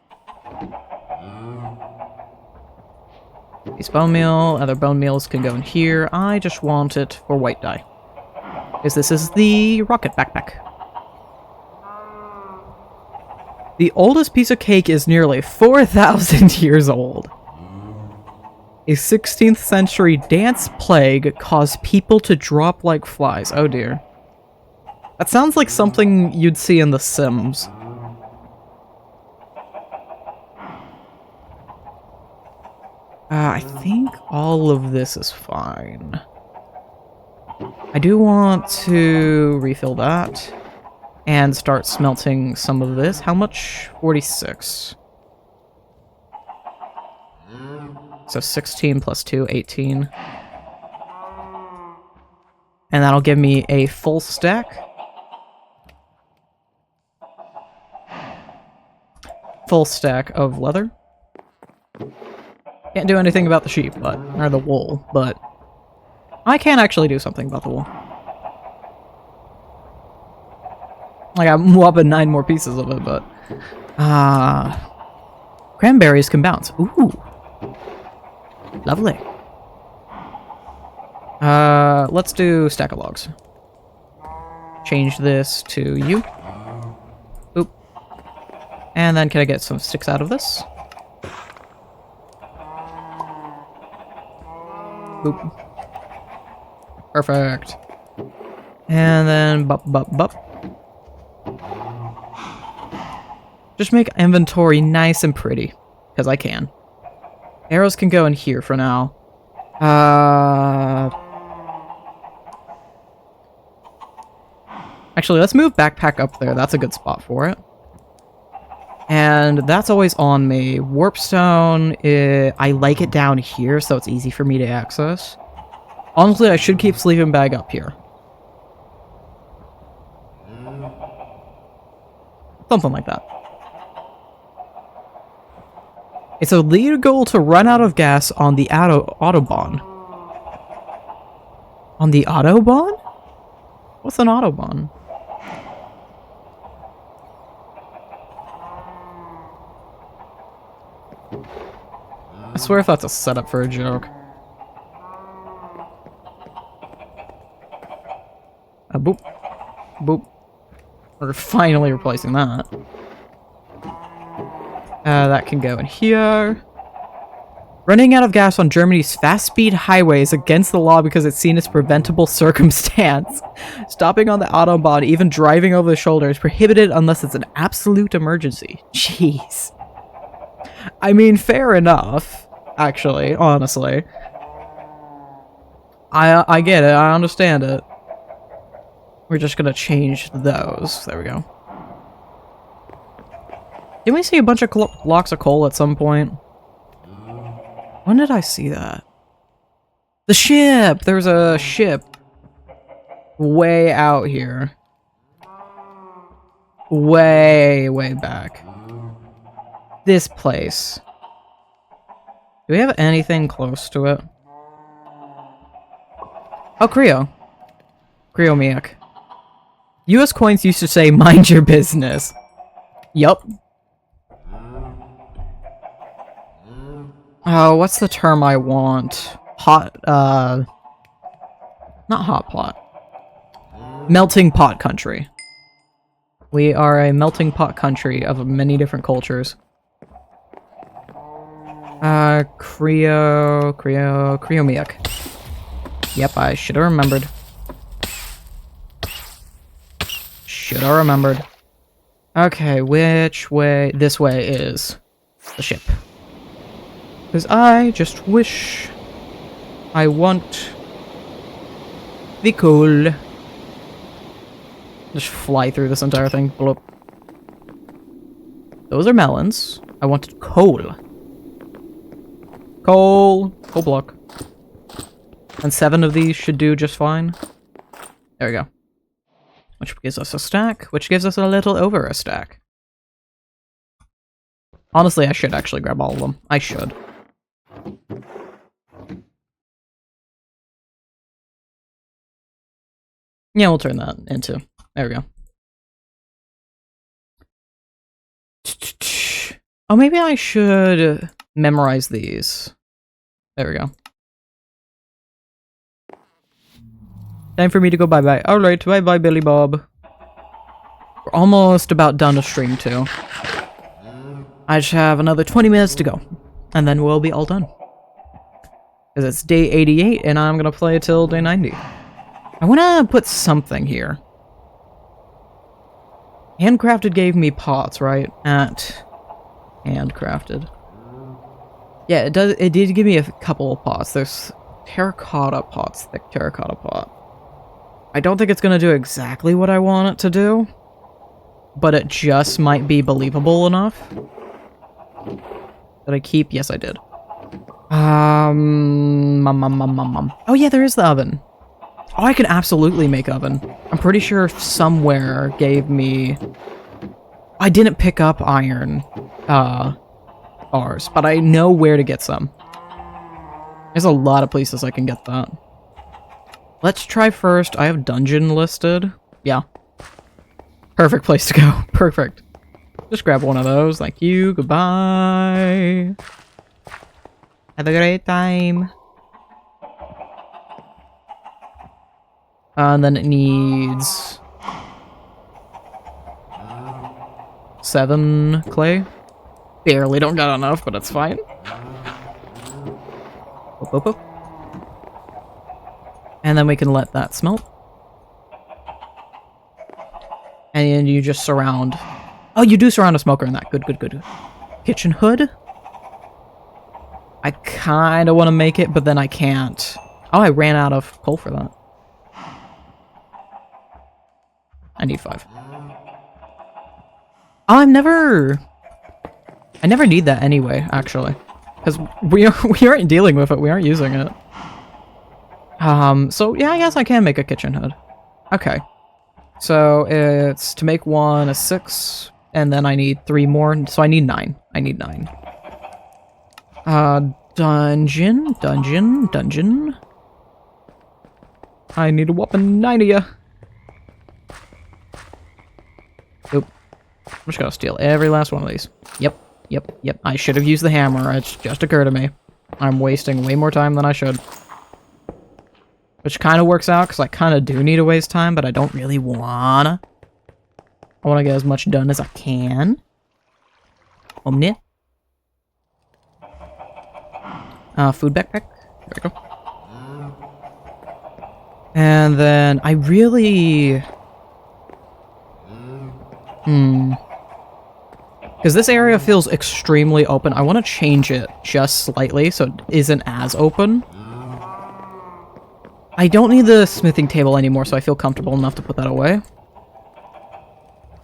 These bone meal, other bone meals can go in here. I just want it for white dye. Because this is the rocket backpack. The oldest piece of cake is nearly 4,000 years old. A 16th century dance plague caused people to drop like flies. Oh dear. That sounds like something you'd see in The Sims. I think all of this is fine. I do want to refill that. And start smelting some of this. How much? 46. So 16 plus 2, 18. And that'll give me a full stack. Full stack of leather. Can't do anything about the sheep, but... or the wool, but... I can actually do something about the wool. I got up 9 more pieces of it, but... cranberries can bounce. Ooh. Lovely. Let's do stack of logs. Change this to you. Oop. And then can I get some sticks out of this? Oop. Perfect. And then bup. Just make inventory nice and pretty, because I can. Arrows can go in here for now. Actually, let's move backpack up there. That's a good spot for it. And that's always on me. Warpstone, I like it down here, so it's easy for me to access. Honestly, I should keep sleeping bag up here. Something like that. It's illegal to run out of gas on the Autobahn. On the Autobahn? What's an Autobahn? I swear if that's a setup for a joke. Boop. Boop. We're finally replacing that. That can go in here. Running out of gas on Germany's fast-speed highways against the law because it's seen as preventable circumstance. Stopping on the Autobahn, even driving over the shoulder, is prohibited unless it's an absolute emergency. Jeez. I mean, fair enough, actually, honestly. I get it, I understand it. We're just gonna change those. There we go. Didn't we see a bunch of blocks of coal at some point? When did I see that? The ship! There's a ship way out here. Way, way back. This place. Do we have anything close to it? Oh, Creo. Creo-miak. US coins used to say, mind your business. Yup. Oh, what's the term I want? Not hot pot. Melting pot country. We are a melting pot country of many different cultures. Creo-miak. Yep, I should have remembered. Should have remembered. Okay, which way? This way is the ship. Because I just wish I want the coal. Just fly through this entire thing. Bloop. Those are melons. I wanted coal. Coal. Coal block. And 7 of these should do just fine. There we go. Which gives us a stack, which gives us a little over a stack. Honestly, I should actually grab all of them. I should. Yeah, we'll turn that into... There we go. Oh, maybe I should memorize these. There we go. Time for me to go bye-bye. Alright, bye-bye, Billy Bob. We're almost about done to stream, too. I just have another 20 minutes to go. And then we'll be all done. Because it's day 88, and I'm gonna play till day 90. I wanna put something here. Handcrafted gave me pots, right? At handcrafted. Yeah, it does. It did give me a couple of pots. There's terracotta pots, thick terracotta pot. I don't think it's gonna do exactly what I want it to do, but it just might be believable enough. Did I keep? Yes, I did. Oh yeah, there is the oven. Oh, I can absolutely make oven. I'm pretty sure somewhere gave me... I didn't pick up iron bars, but I know where to get some. There's a lot of places I can get that. Let's try first. I have dungeon listed. Yeah. Perfect place to go. Perfect. Just grab one of those. Thank you. Goodbye. Have a great time. And then it needs 7 clay. Barely don't got enough, but it's fine. Boop, boop, boop. And then we can let that smelt. And you just surround... Oh, you do surround a smoker in that. Good, good, good. Kitchen hood. I kind of want to make it, but then I can't. Oh, I ran out of coal for that. I need 5. Oh, I never need that anyway, actually. Because we aren't dealing with it, we aren't using it. So yeah, I guess I can make a kitchen hood. Okay. So it's to make one a 6, And then I need 3 more, so I need 9. I need 9. Dungeon. I need a whopping 9 of ya. Nope. I'm just gonna steal every last one of these. Yep. I should have used the hammer. It's just occurred to me. I'm wasting way more time than I should. Which kind of works out, because I kind of do need to waste time, but I don't really wanna. I want to get as much done as I can. Omni. Food backpack. There we go. And then I really... Because this area feels extremely open. I want to change it just slightly so it isn't as open. I don't need the smithing table anymore, so I feel comfortable enough to put that away.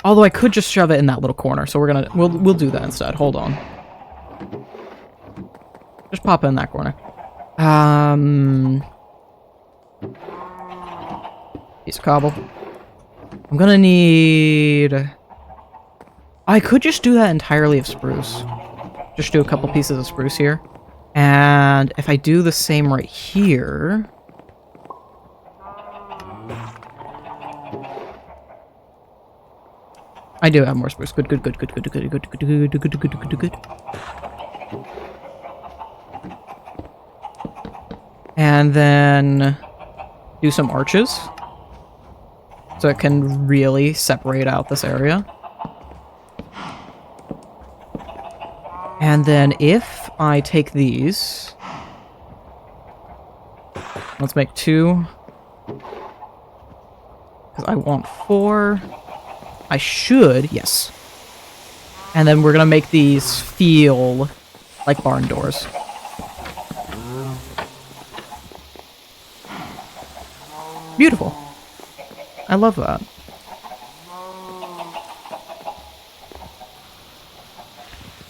Although I could just shove it in that little corner, so we'll do that instead. Hold on. Just pop it in that corner. Piece of cobble. I'm gonna need... I could just do that entirely of spruce. Just do a couple pieces of spruce here. And if I do the same right here... I do have more spruce. Good. And then do some arches. So it can really separate out this area. And then if I take these... Let's make 2. Because I want 4... I should, yes. And then we're gonna make these feel like barn doors. Beautiful. I love that.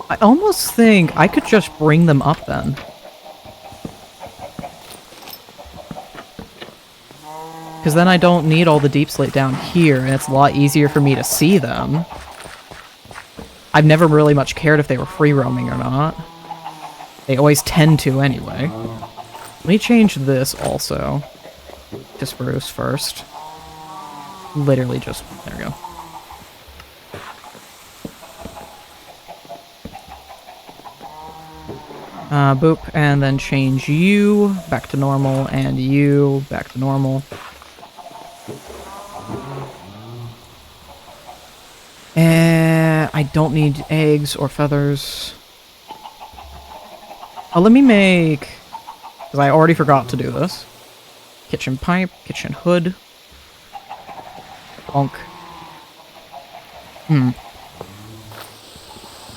I almost think I could just bring them up then. Because then I don't need all the deep slate down here, and it's a lot easier for me to see them. I've never really much cared if they were free roaming or not. They always tend to anyway. Let me change this also to spruce first. Literally just... there we go. Boop, and then change you back to normal, and you back to normal. And I don't need eggs or feathers. Oh, let me make... because I already forgot to do this. Kitchen pipe, kitchen hood. Bonk.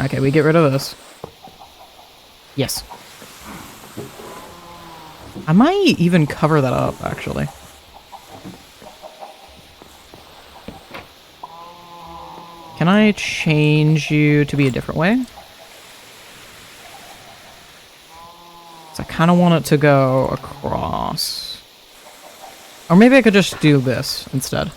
Okay, we get rid of this. Yes. I might even cover that up, actually. Can I change you to be a different way? So I kind of want it to go across. Or maybe I could just do this instead.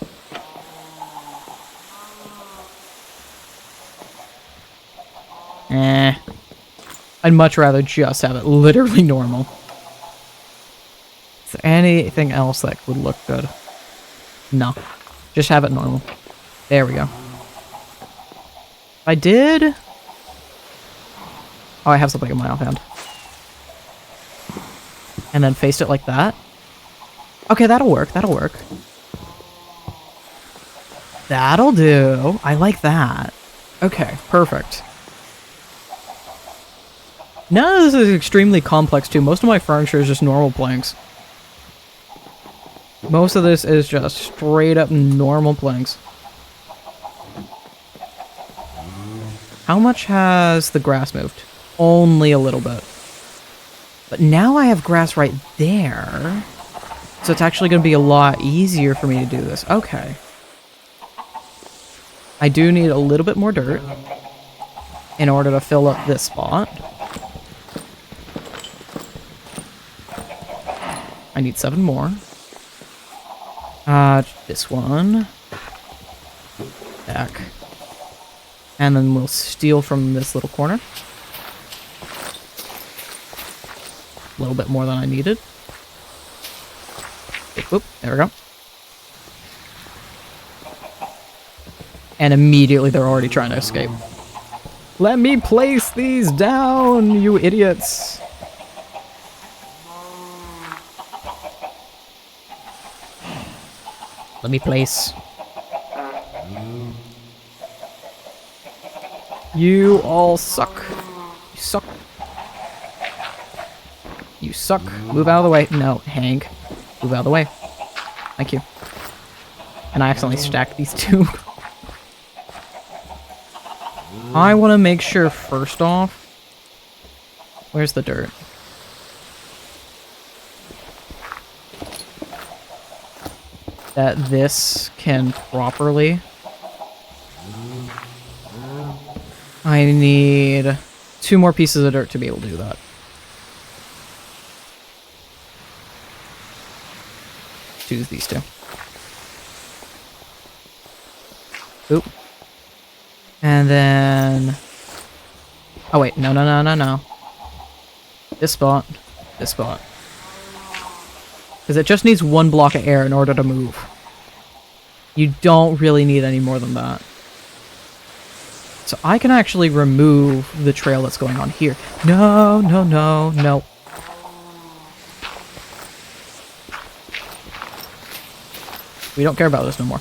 I'd much rather just have it literally normal. Is there anything else that would look good? No. Just have it normal. There we go. I did... oh, I have something in my offhand. And then faced it like that. Okay, that'll work. That'll work. That'll do. I like that. Okay, perfect. None of this is extremely complex, too. Most of my furniture is just normal planks. Most of this is just straight up normal planks. How much has the grass moved? Only a little bit. But now I have grass right there. So it's actually going to be a lot easier for me to do this. Okay. I do need a little bit more dirt in order to fill up this spot. I need 7 more. This one. Back. And then we'll steal from this little corner. A little bit more than I needed. Oop, there we go. And immediately they're already trying to escape. Let me place these down, you idiots! Let me place. You all suck. You suck. You suck. Move out of the way. No, Hank. Move out of the way. Thank you. And I accidentally stacked these two. I want to make sure, first off... Where's the dirt? That this can properly... I need 2 more pieces of dirt to be able to do that. Choose these 2. Oop. And then... Oh wait, no, no, no, no, no. This spot. This spot. Because it just needs 1 block of air in order to move. You don't really need any more than that. So I can actually remove the trail that's going on here. No, no, no, no. We don't care about this no more.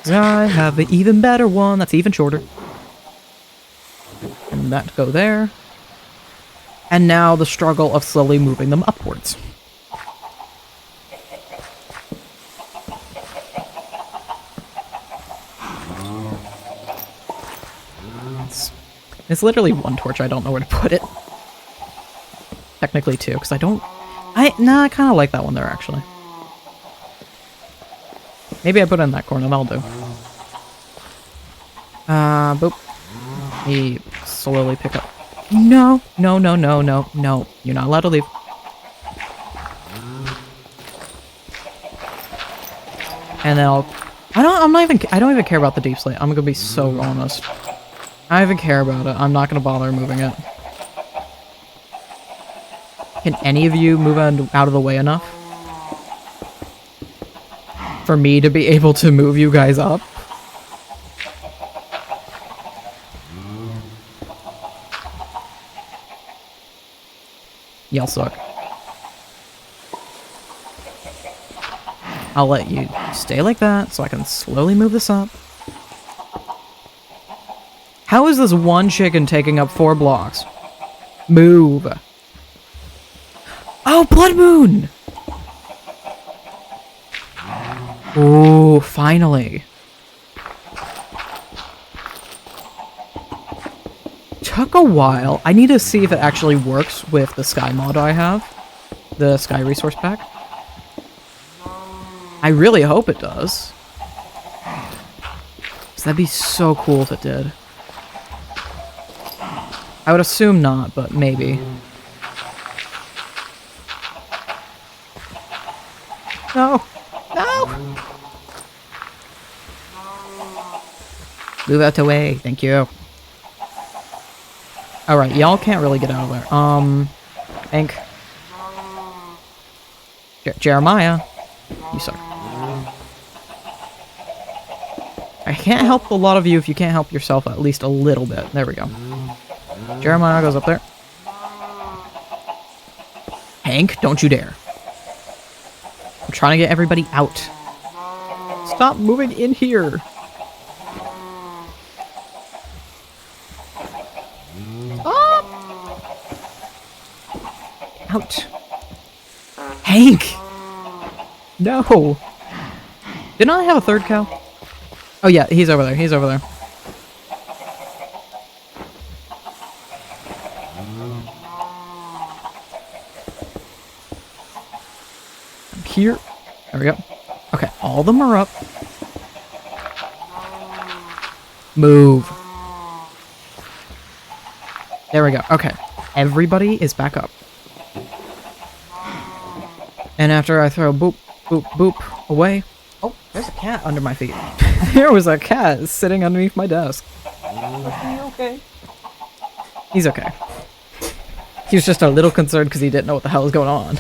I have an even better one that's even shorter. And that go there. And now the struggle of slowly moving them upwards. It's literally 1 torch. I don't know where to put it. Technically 2, because I don't... I kind of like that one there, actually. Maybe I put it in that corner, that'll do. Boop. He slowly pick up. No, no, no, no, no, no. You're not allowed to leave. And then I'll... I don't even care about the deep slate. I'm gonna be so honest. I don't even care about it. I'm not gonna bother moving it. Can any of you move out of the way enough for me to be able to move you guys up? Y'all suck. I'll let you stay like that so I can slowly move this up. How is this 1 chicken taking up 4 blocks? Move. Oh, Blood Moon! Oh, finally. Took a while. I need to see if it actually works with the Sky mod I have. The Sky resource pack. I really hope it does. 'Cause that'd be so cool if it did. I would assume not, but maybe. No! No! Move out the way, thank you. Alright, y'all can't really get out of there. Hank. Jeremiah. You suck. I can't help a lot of you if you can't help yourself at least a little bit. There we go. Jeremiah goes up there. Hank, don't you dare. I'm trying to get everybody out. Stop moving in here. Stop. Out. Hank! No! Didn't I have a 3rd cow? Oh yeah, he's over there, he's over there. I'm here. There we go. Okay, all of them are up. Move. There we go. Okay, everybody is back up. And after I throw boop, boop, boop away... Oh, there's a cat under my feet. There was a cat sitting underneath my desk. Okay. He's okay. He was just a little concerned because he didn't know what the hell was going on.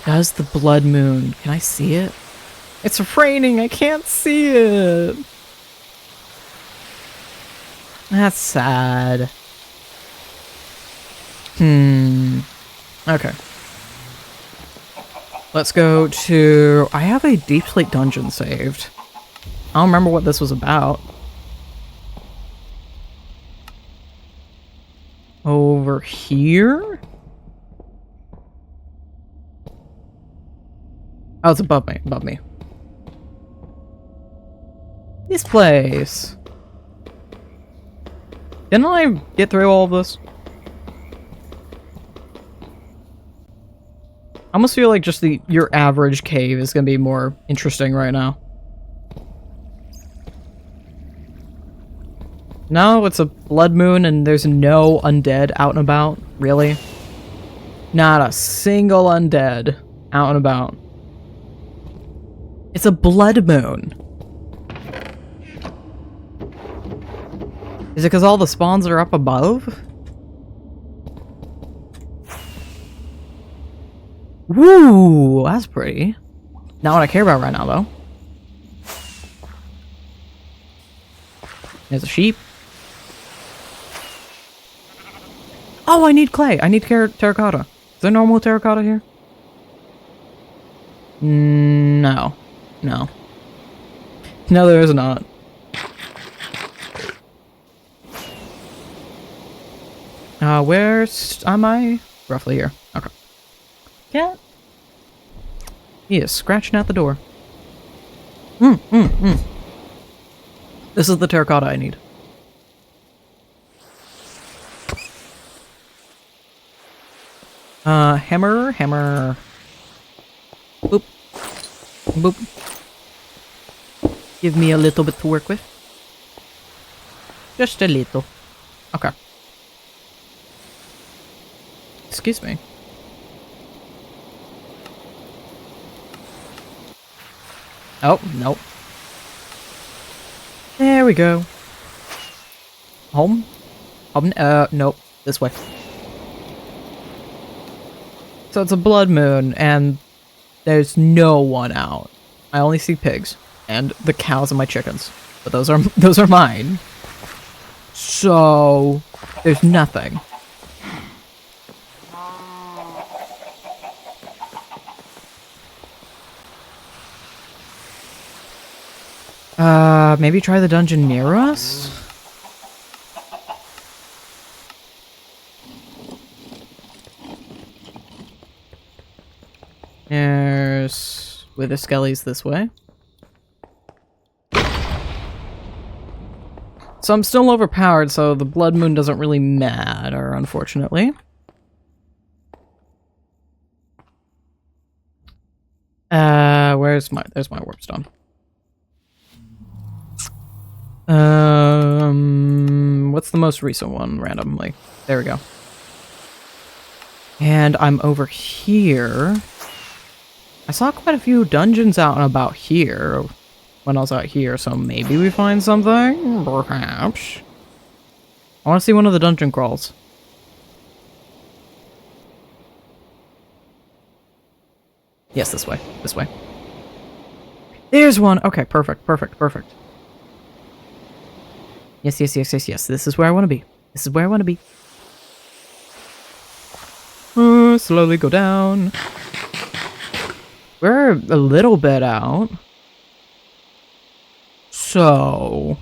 Does the blood moon? Can I see it? It's raining. I can't see it. That's sad. Okay. Let's go to... I have a Deep Slate dungeon saved. I don't remember what this was about. Over here? Oh, it's above me. Above me. This place. Didn't I get through all of this? I almost feel like just your average cave is gonna be more interesting right now. No, it's a blood moon and there's no undead out and about. Really? Not a single undead out and about. It's a blood moon. Is it because all the spawns are up above? Woo! That's pretty. Not what I care about right now, though. There's a sheep. Oh, I need clay. I need terracotta. Is there normal terracotta here? No. No. No, there is not. Where am I? Roughly here. Okay. Cat? He is scratching at the door. This is the terracotta I need. Hammer. Boop. Boop. Give me a little bit to work with. Just a little. Okay. Excuse me. Oh, nope. There we go. Home? Home? Nope. This way. So it's a blood moon, and there's no one out. I only see pigs and the cows and my chickens, but those are mine. So there's nothing. Maybe try the dungeon near us? There's wither skellies this way. So I'm still overpowered, so the blood moon doesn't really matter, unfortunately. There's my warpstone. What's the most recent one randomly? There we go. And I'm over here. I saw quite a few dungeons out and about here when I was out here, so maybe we find something? Perhaps. I want to see one of the dungeon crawls. Yes, this way. This way. There's one! Okay, perfect. Yes. This is where I want to be. This is where I want to be. Slowly go down. We're a little bit out. So...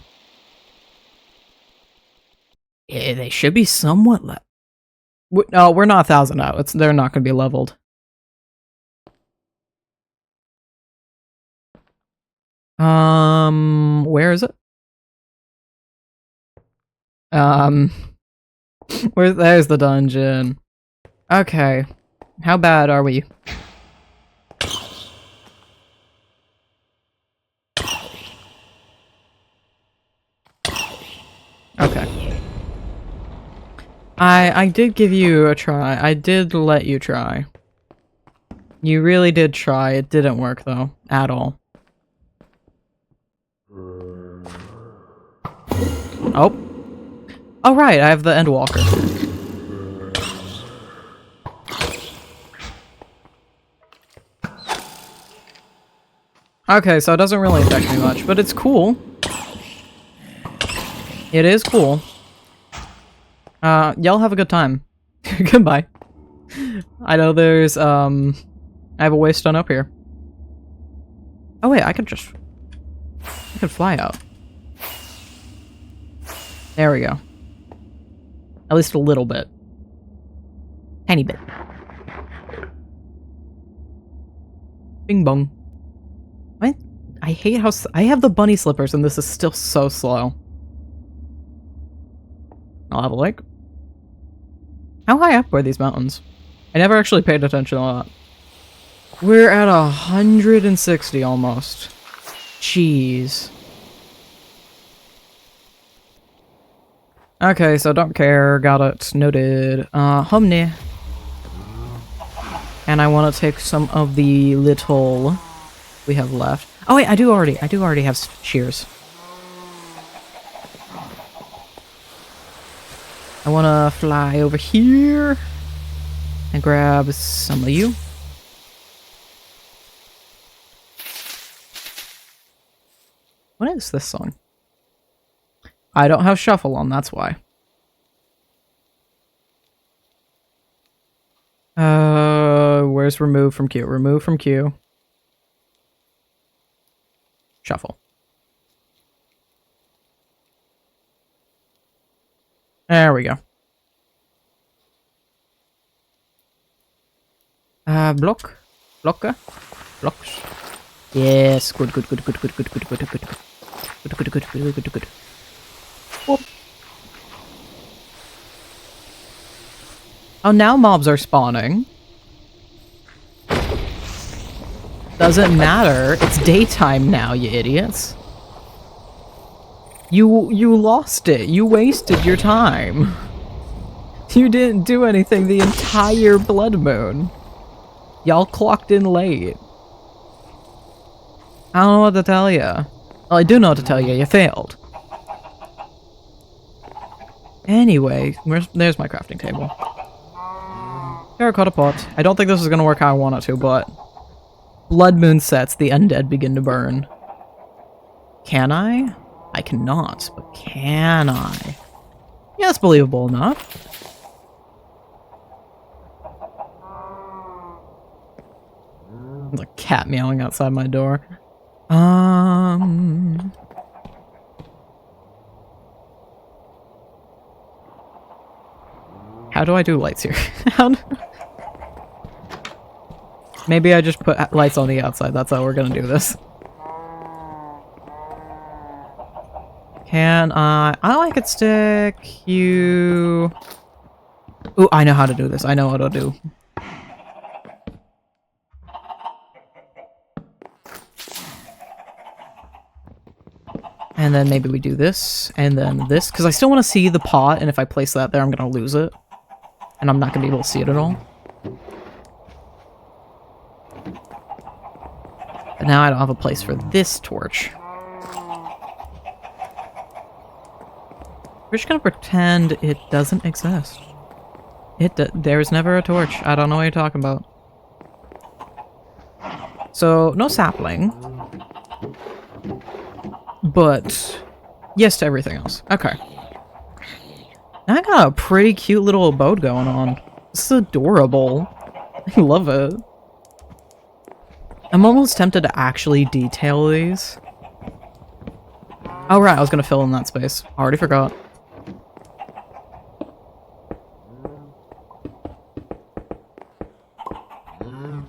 yeah, they should be somewhat no, we're not 1,000 out. They're not going to be leveled. Where is it? There's the dungeon. Okay. How bad are we? Okay. I did give you a try. I did let you try. You really did try. It didn't work though, at all. Oh. Oh, right, I have the Endwalker. Okay, so it doesn't really affect me much, but it's cool. It is cool. Y'all have a good time. Goodbye. I know there's, I have a waste done up here. Oh wait, I could fly out. There we go. At least a little bit. Tiny bit. Bing bong. What? I hate how I have the bunny slippers and this is still so slow. I'll have a look. How high up are these mountains? I never actually paid attention a lot. We're at 160 almost. Jeez. Okay, so don't care. Got it. Noted. Homne. And I want to take some of the little we have left. Oh wait, I do already have shears. I want to fly over here and grab some of you. What is this song? I don't have shuffle on, that's why. Where's remove from queue? Remove from queue. Shuffle. There we go. Block. Blocker. Blocks. Yes, good. Good. Whoop. Oh, now mobs are spawning. Doesn't matter. It's daytime now, you idiots. You lost it. You wasted your time. You didn't do anything the entire blood moon. Y'all clocked in late. I don't know what to tell you. Well, I do know what to tell you. You failed. Anyway, there's my crafting table. Terracotta pot. I don't think this is gonna work how I want it to, but... Blood moon sets, the undead begin to burn. Can I? I cannot, but can I? Yeah, it's believable enough. There's a cat meowing outside my door. How do I do lights here? Maybe I just put lights on the outside. That's how we're gonna do this. Can I... Oh, I could stick you... Ooh, I know how to do this. I know what to do. And then maybe we do this, and then this, because I still want to see the pot, and if I place that there, I'm going to lose it. And I'm not going to be able to see it at all. But now I don't have a place for this torch. We're just going to pretend it doesn't exist. There's never a torch. I don't know what you're talking about. So, no sapling. But, yes to everything else. Okay. Now I got a pretty cute little abode going on. This is adorable. I love it. I'm almost tempted to actually detail these. Oh right, I was gonna fill in that space. Already forgot.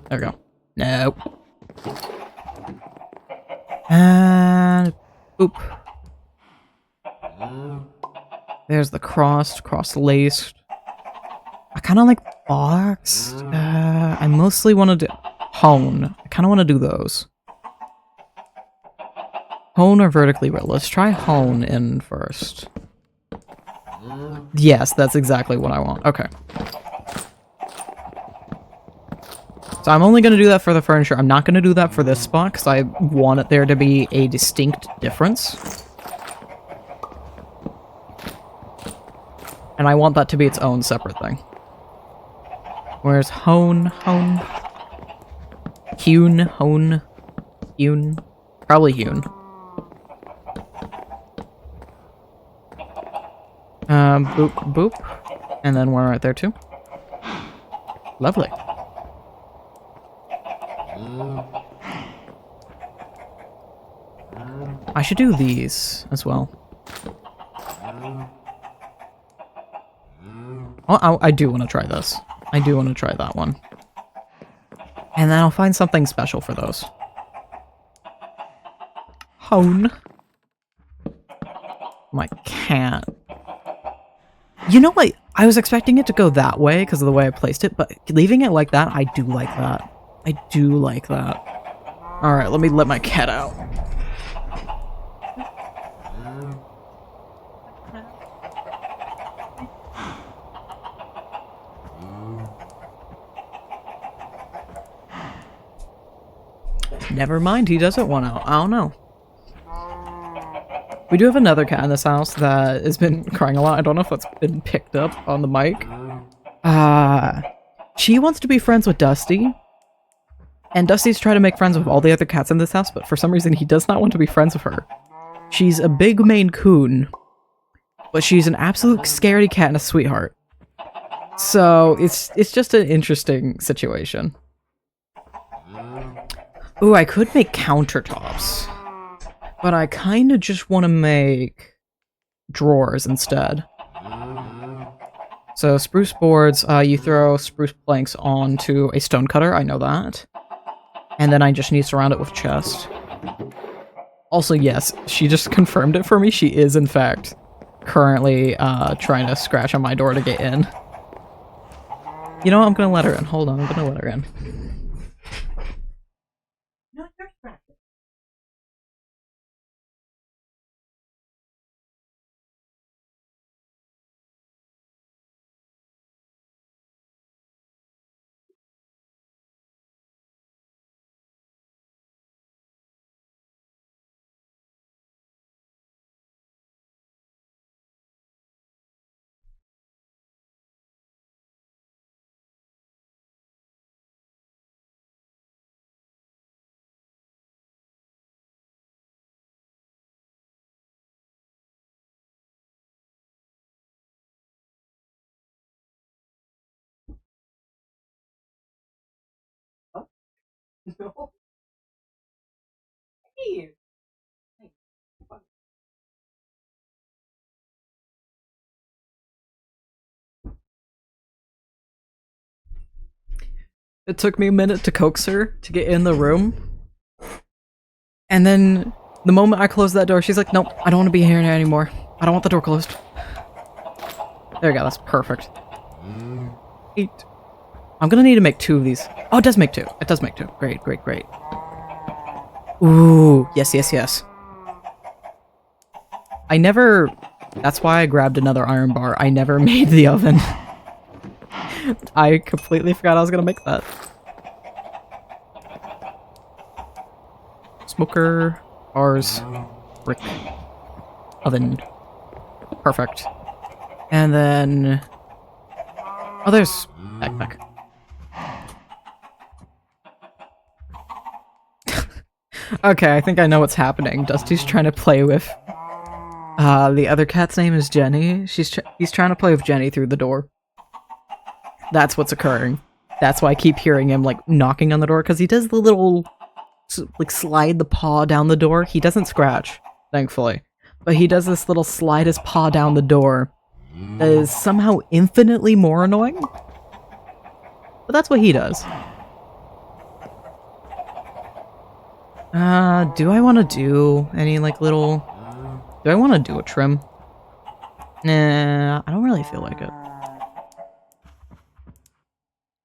There we go. Nope. And... Oop. There's the cross-laced. I kind of like boxed. I mostly want to do hone. I kind of want to do those. Hone or vertically roll? Let's try hone in first. Yes, that's exactly what I want. Okay. So I'm only going to do that for the furniture. I'm not going to do that for this spot because I want it there to be a distinct difference. And I want that to be its own separate thing. Where's Hone? Hone? Hune? Hone? Hune? Probably Hune. Boop, boop. And then one right there too. Lovely. I should do these as well. Oh, I do want to try this. I do want to try that one. And then I'll find something special for those. Hone. My cat. You know what? I was expecting it to go that way because of the way I placed it, but leaving it like that, I do like that. I do like that. Alright, let me let my cat out. Never mind, he doesn't want out. I don't know. We do have another cat in this house that has been crying a lot. I don't know if that's been picked up on the mic. She wants to be friends with Dusty. And Dusty's trying to make friends with all the other cats in this house, but for some reason he does not want to be friends with her. She's a big Maine Coon, but she's an absolute scaredy cat and a sweetheart. So it's just an interesting situation. Ooh, I could make countertops. But I kind of just want to make drawers instead. So spruce boards, you throw spruce planks onto a stone cutter, I know that. And then I just need to surround it with chest. Also, yes, she just confirmed it for me. She is, in fact, currently trying to scratch on my door to get in. You know what? I'm gonna let her in. Hold on, I'm gonna let her in. No. Hey. It took me a minute to coax her to get in the room. And then the moment I closed that door, she's like, nope, I don't want to be here anymore. I don't want the door closed. There we go, that's perfect. 8. I'm gonna need to make 2 of these. Oh, it does make 2. It does make 2. Great, great, great. Ooh, yes, yes, yes. I never... That's why I grabbed another iron bar. I never made the oven. I completely forgot I was gonna make that. Smoker, bars, brick, oven. Perfect. And then... Oh, there's... backpack. Okay, I think I know what's happening. Dusty's trying to play with... the other cat's name is Jenny. He's trying to play with Jenny through the door. That's what's occurring. That's why I keep hearing him, like, knocking on the door, because he does the little... like, slide the paw down the door. He doesn't scratch, thankfully. But he does this little slide his paw down the door that is somehow infinitely more annoying. But that's what he does. Do I want to do any, like, little... Do I want to do a trim? Nah, I don't really feel like it.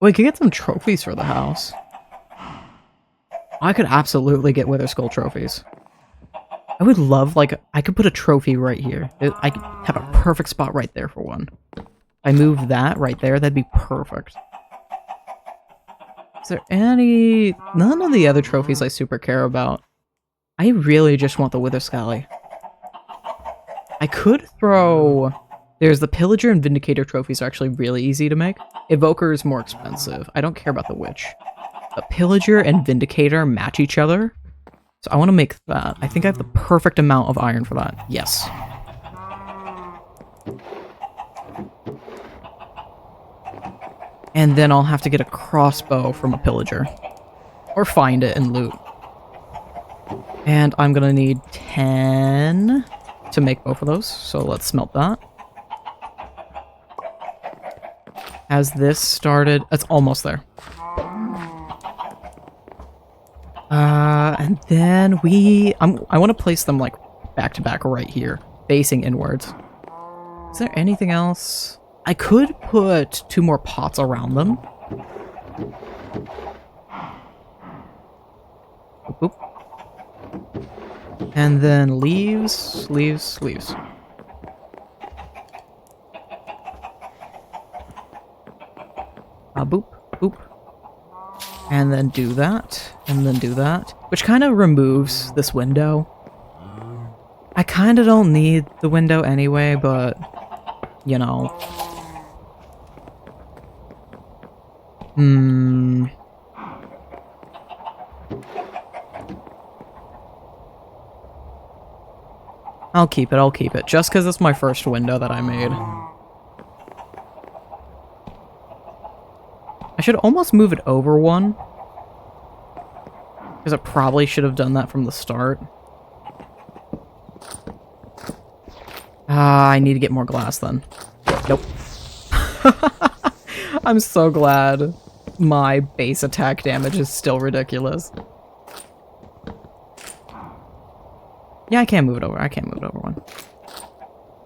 We could get some trophies for the house. I could absolutely get Wither Skull trophies. I would love, like, I could put a trophy right here. I could have a perfect spot right there for one. If I move that right there, that'd be perfect. Is there any... None of the other trophies I super care about. I really just want the Wither Skelly. I could throw There's the Pillager and Vindicator trophies are actually really easy to make. Evoker is more expensive. I don't care about the Witch. But Pillager and Vindicator match each other. So I want to make that. I think I have the perfect amount of iron for that. Yes. And then I'll have to get a crossbow from a Pillager. Or find it and loot. And I'm gonna need 10 to make both of those. So let's smelt that. Has this started? It's almost there. And then I want to place them like back to back right here, facing inwards. Is there anything else? I could put 2 more pots around them. Boop, boop. And then leaves. Boop, boop. And then do that, and then do that. Which kind of removes this window. I kind of don't need the window anyway, but, you know. I'll keep it, just because it's my first window that I made. I should almost move it over one. Because I probably should have done that from the start. I need to get more glass then. Nope. I'm so glad my base attack damage is still ridiculous. Yeah, I can't move it over. I can't move it over one.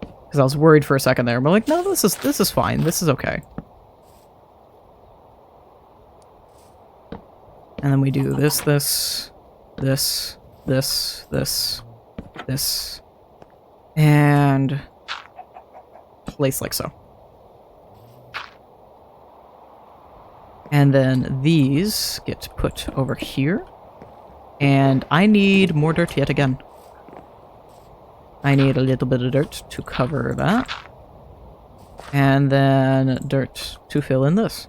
Because I was worried for a second there, but like, no, this is fine. This is okay. And then we do this, and place like so. And then these get put over here. And I need more dirt yet again. I need a little bit of dirt to cover that. And then dirt to fill in this.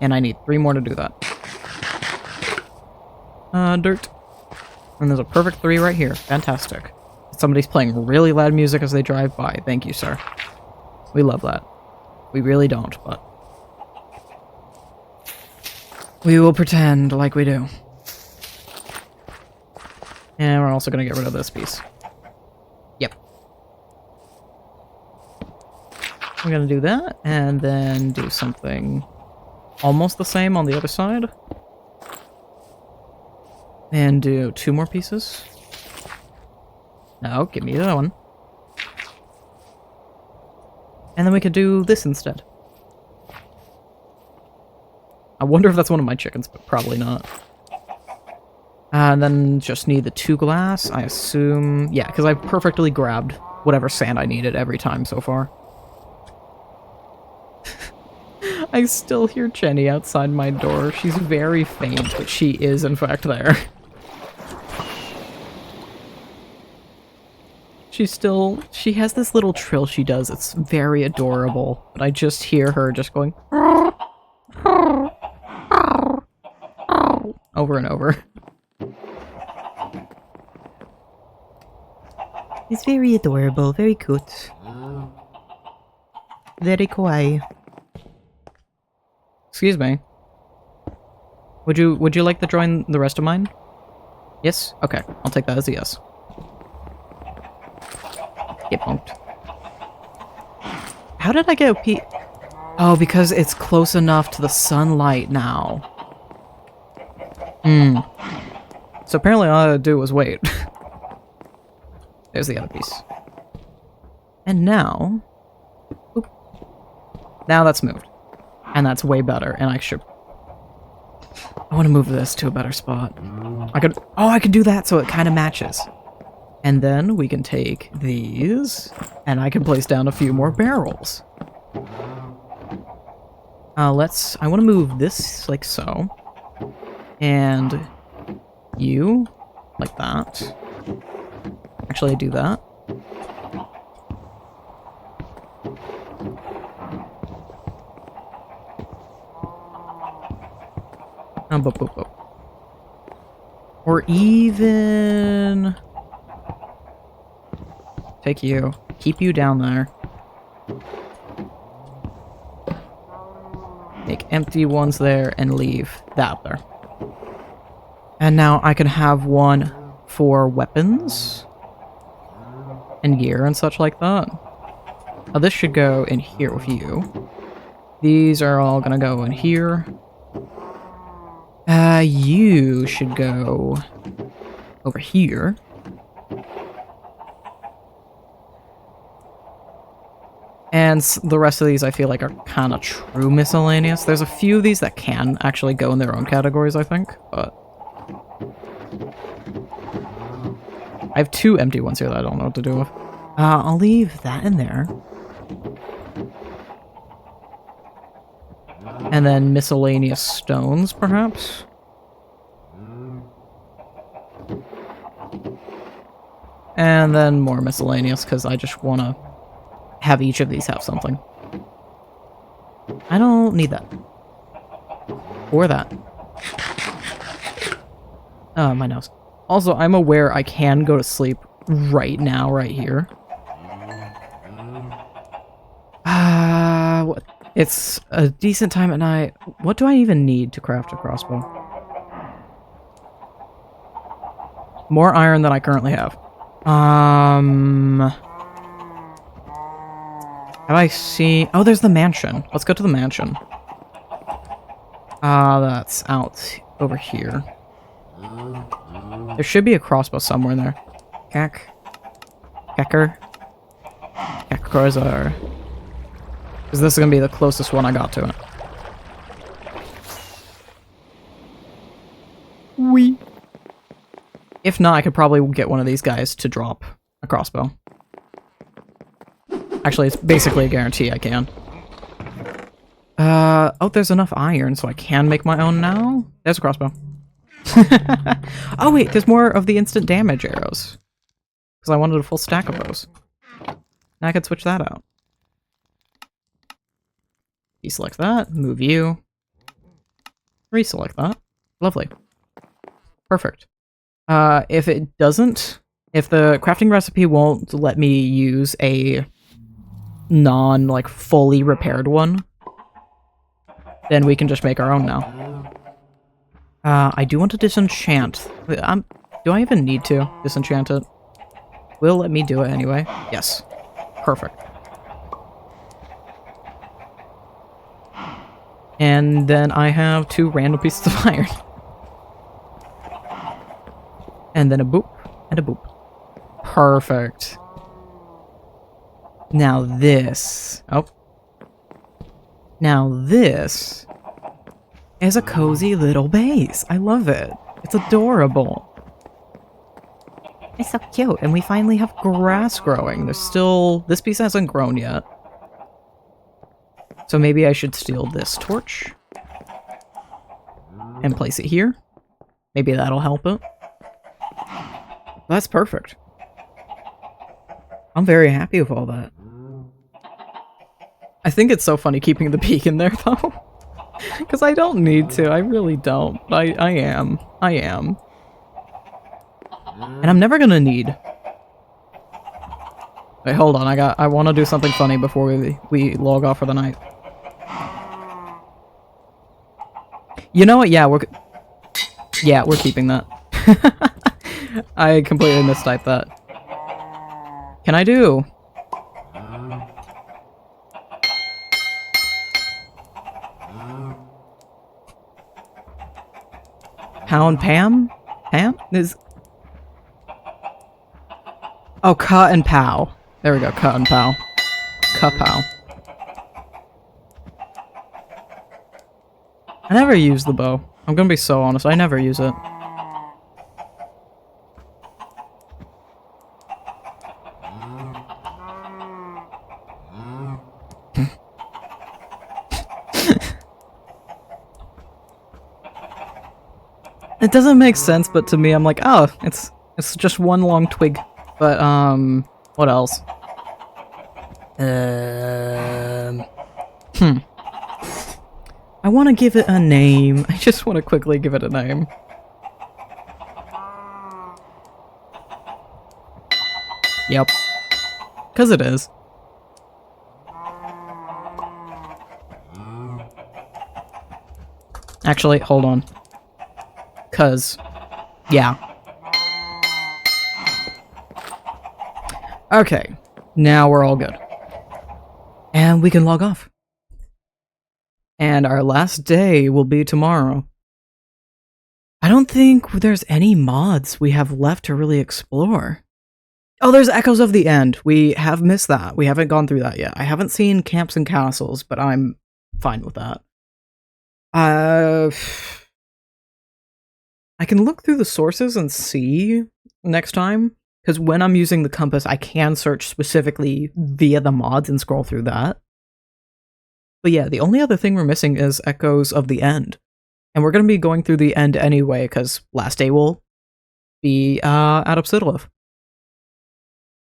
And I need 3 more to do that. Dirt. And there's a perfect 3 right here. Fantastic. Somebody's playing really loud music as they drive by. Thank you, sir. We love that. We really don't, but... we will pretend like we do. And we're also going to get rid of this piece. Yep. We're going to do that, and then do something... almost the same on the other side. And do 2 more pieces. No, give me that one. And then we could do this instead. I wonder if that's one of my chickens, but probably not. And then just need the 2 glass, I assume. Yeah, because I perfectly grabbed whatever sand I needed every time so far. I still hear Jenny outside my door. She's very faint, but she is in fact there. She has this little trill she does. It's very adorable. But I just hear her just going over and over. It's very adorable, very cute. Very kawaii. Excuse me. Would you like to join the rest of mine? Yes? Okay, I'll take that as a yes. Get bumped. How did I get a P? Oh, because it's close enough to the sunlight now. So apparently all I had to do was wait. There's the other piece. And now... oop. Now that's moved. And that's way better, and I should... I want to move this to a better spot. I could do that so it kind of matches. And then we can take these, and I can place down a few more barrels. I want to move this like so. And you, like that. actually do that. Boop, boop, boop. Or even... take you. Keep you down there. Make empty ones there and leave that there. And now I can have one for weapons and gear and such like that. Now this should go in here with you. These are all gonna go in here. You should go over here. And the rest of these I feel like are kind of true miscellaneous. There's a few of these that can actually go in their own categories, I think, but... I have 2 empty ones here that I don't know what to do with. I'll leave that in there. And then miscellaneous stones, perhaps? And then more miscellaneous, because I just want to have each of these have something. I don't need that. Or that. My nose. Also, I'm aware I can go to sleep right now, right here. What? It's a decent time at night. What do I even need to craft a crossbow? More iron than I currently have. Have I seen... oh, there's the mansion. Let's go to the mansion. That's out over here. There should be a crossbow somewhere in there. Kecker. Kekkorzar. Because this is going to be the closest one I got to it. Wee. If not, I could probably get one of these guys to drop a crossbow. Actually, it's basically a guarantee I can. Oh, there's enough iron, so I can make my own now? There's a crossbow. Oh, wait, there's more of the instant damage arrows. Because I wanted a full stack of those. Now I could switch that out. Deselect that, move you. Reselect that. Lovely. Perfect. If it doesn't, if the crafting recipe won't let me use a fully repaired one, then we can just make our own now. I do want to disenchant. Do I even need to disenchant it? Will let me do it anyway. Yes. Perfect. And then I have 2 random pieces of iron. And then a boop, and a boop. Perfect. Now this... oh. Now this is a cozy little base. I love it. It's adorable. It's so cute. And we finally have grass growing. There's still... this piece hasn't grown yet. So maybe I should steal this torch. And place it here. Maybe that'll help it. That's perfect. I'm very happy with all that. I think it's so funny keeping the beacon there, though. Because I don't need to. I really don't. I am. I am. And I'm never gonna need... wait, hold on. I want to do something funny before we log off for the night. You know what? Yeah, we're keeping that. I completely mistyped that. Can I do? Pound Pam? Pam? Is... oh, cut and pow. There we go, cut and pow. Kapow. I never use the bow. I'm gonna be so honest, I never use it. It doesn't make sense, but to me I'm like, oh, it's just one long twig. But, what else? I want to give it a name. I just want to quickly give it a name. Yep. Because it is. Actually, hold on. Because, yeah. Okay. Now we're all good. And we can log off. And our last day will be tomorrow. I don't think there's any mods we have left to really explore. Oh, there's Echoes of the End. We have missed that. We haven't gone through that yet. I haven't seen Camps and Castles, but I'm fine with that. I can look through the sources and see next time, because when I'm using the compass, I can search specifically via the mods and scroll through that. But yeah, the only other thing we're missing is Echoes of the End. And we're going to be going through the end anyway, because last day will be at Obsidian.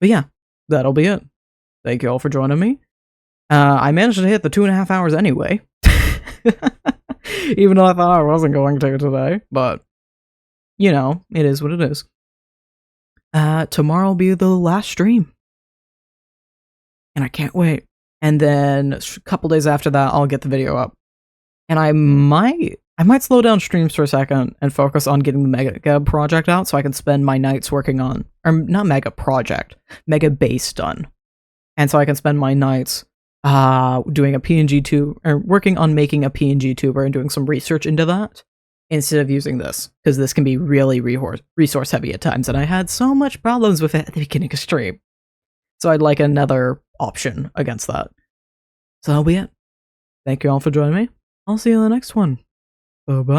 But yeah, that'll be it. Thank you all for joining me. I managed to hit the 2.5 hours anyway. Even though I thought I wasn't going to today. But, you know, it is what it is. Tomorrow will be the last stream. And I can't wait. And then a couple days after that, I'll get the video up. And I might slow down streams for a second and focus on getting the Mega project out so I can spend my nights working on, or not Mega project, Mega base done. And so I can spend my nights doing a PNG tube, or working on making a PNG tuber and doing some research into that instead of using this, because this can be really resource heavy at times, and I had so much problems with it at the beginning of stream. So I'd like another option against that. So that'll be it. Thank you all for joining me. I'll see you in the next one. Bye-bye.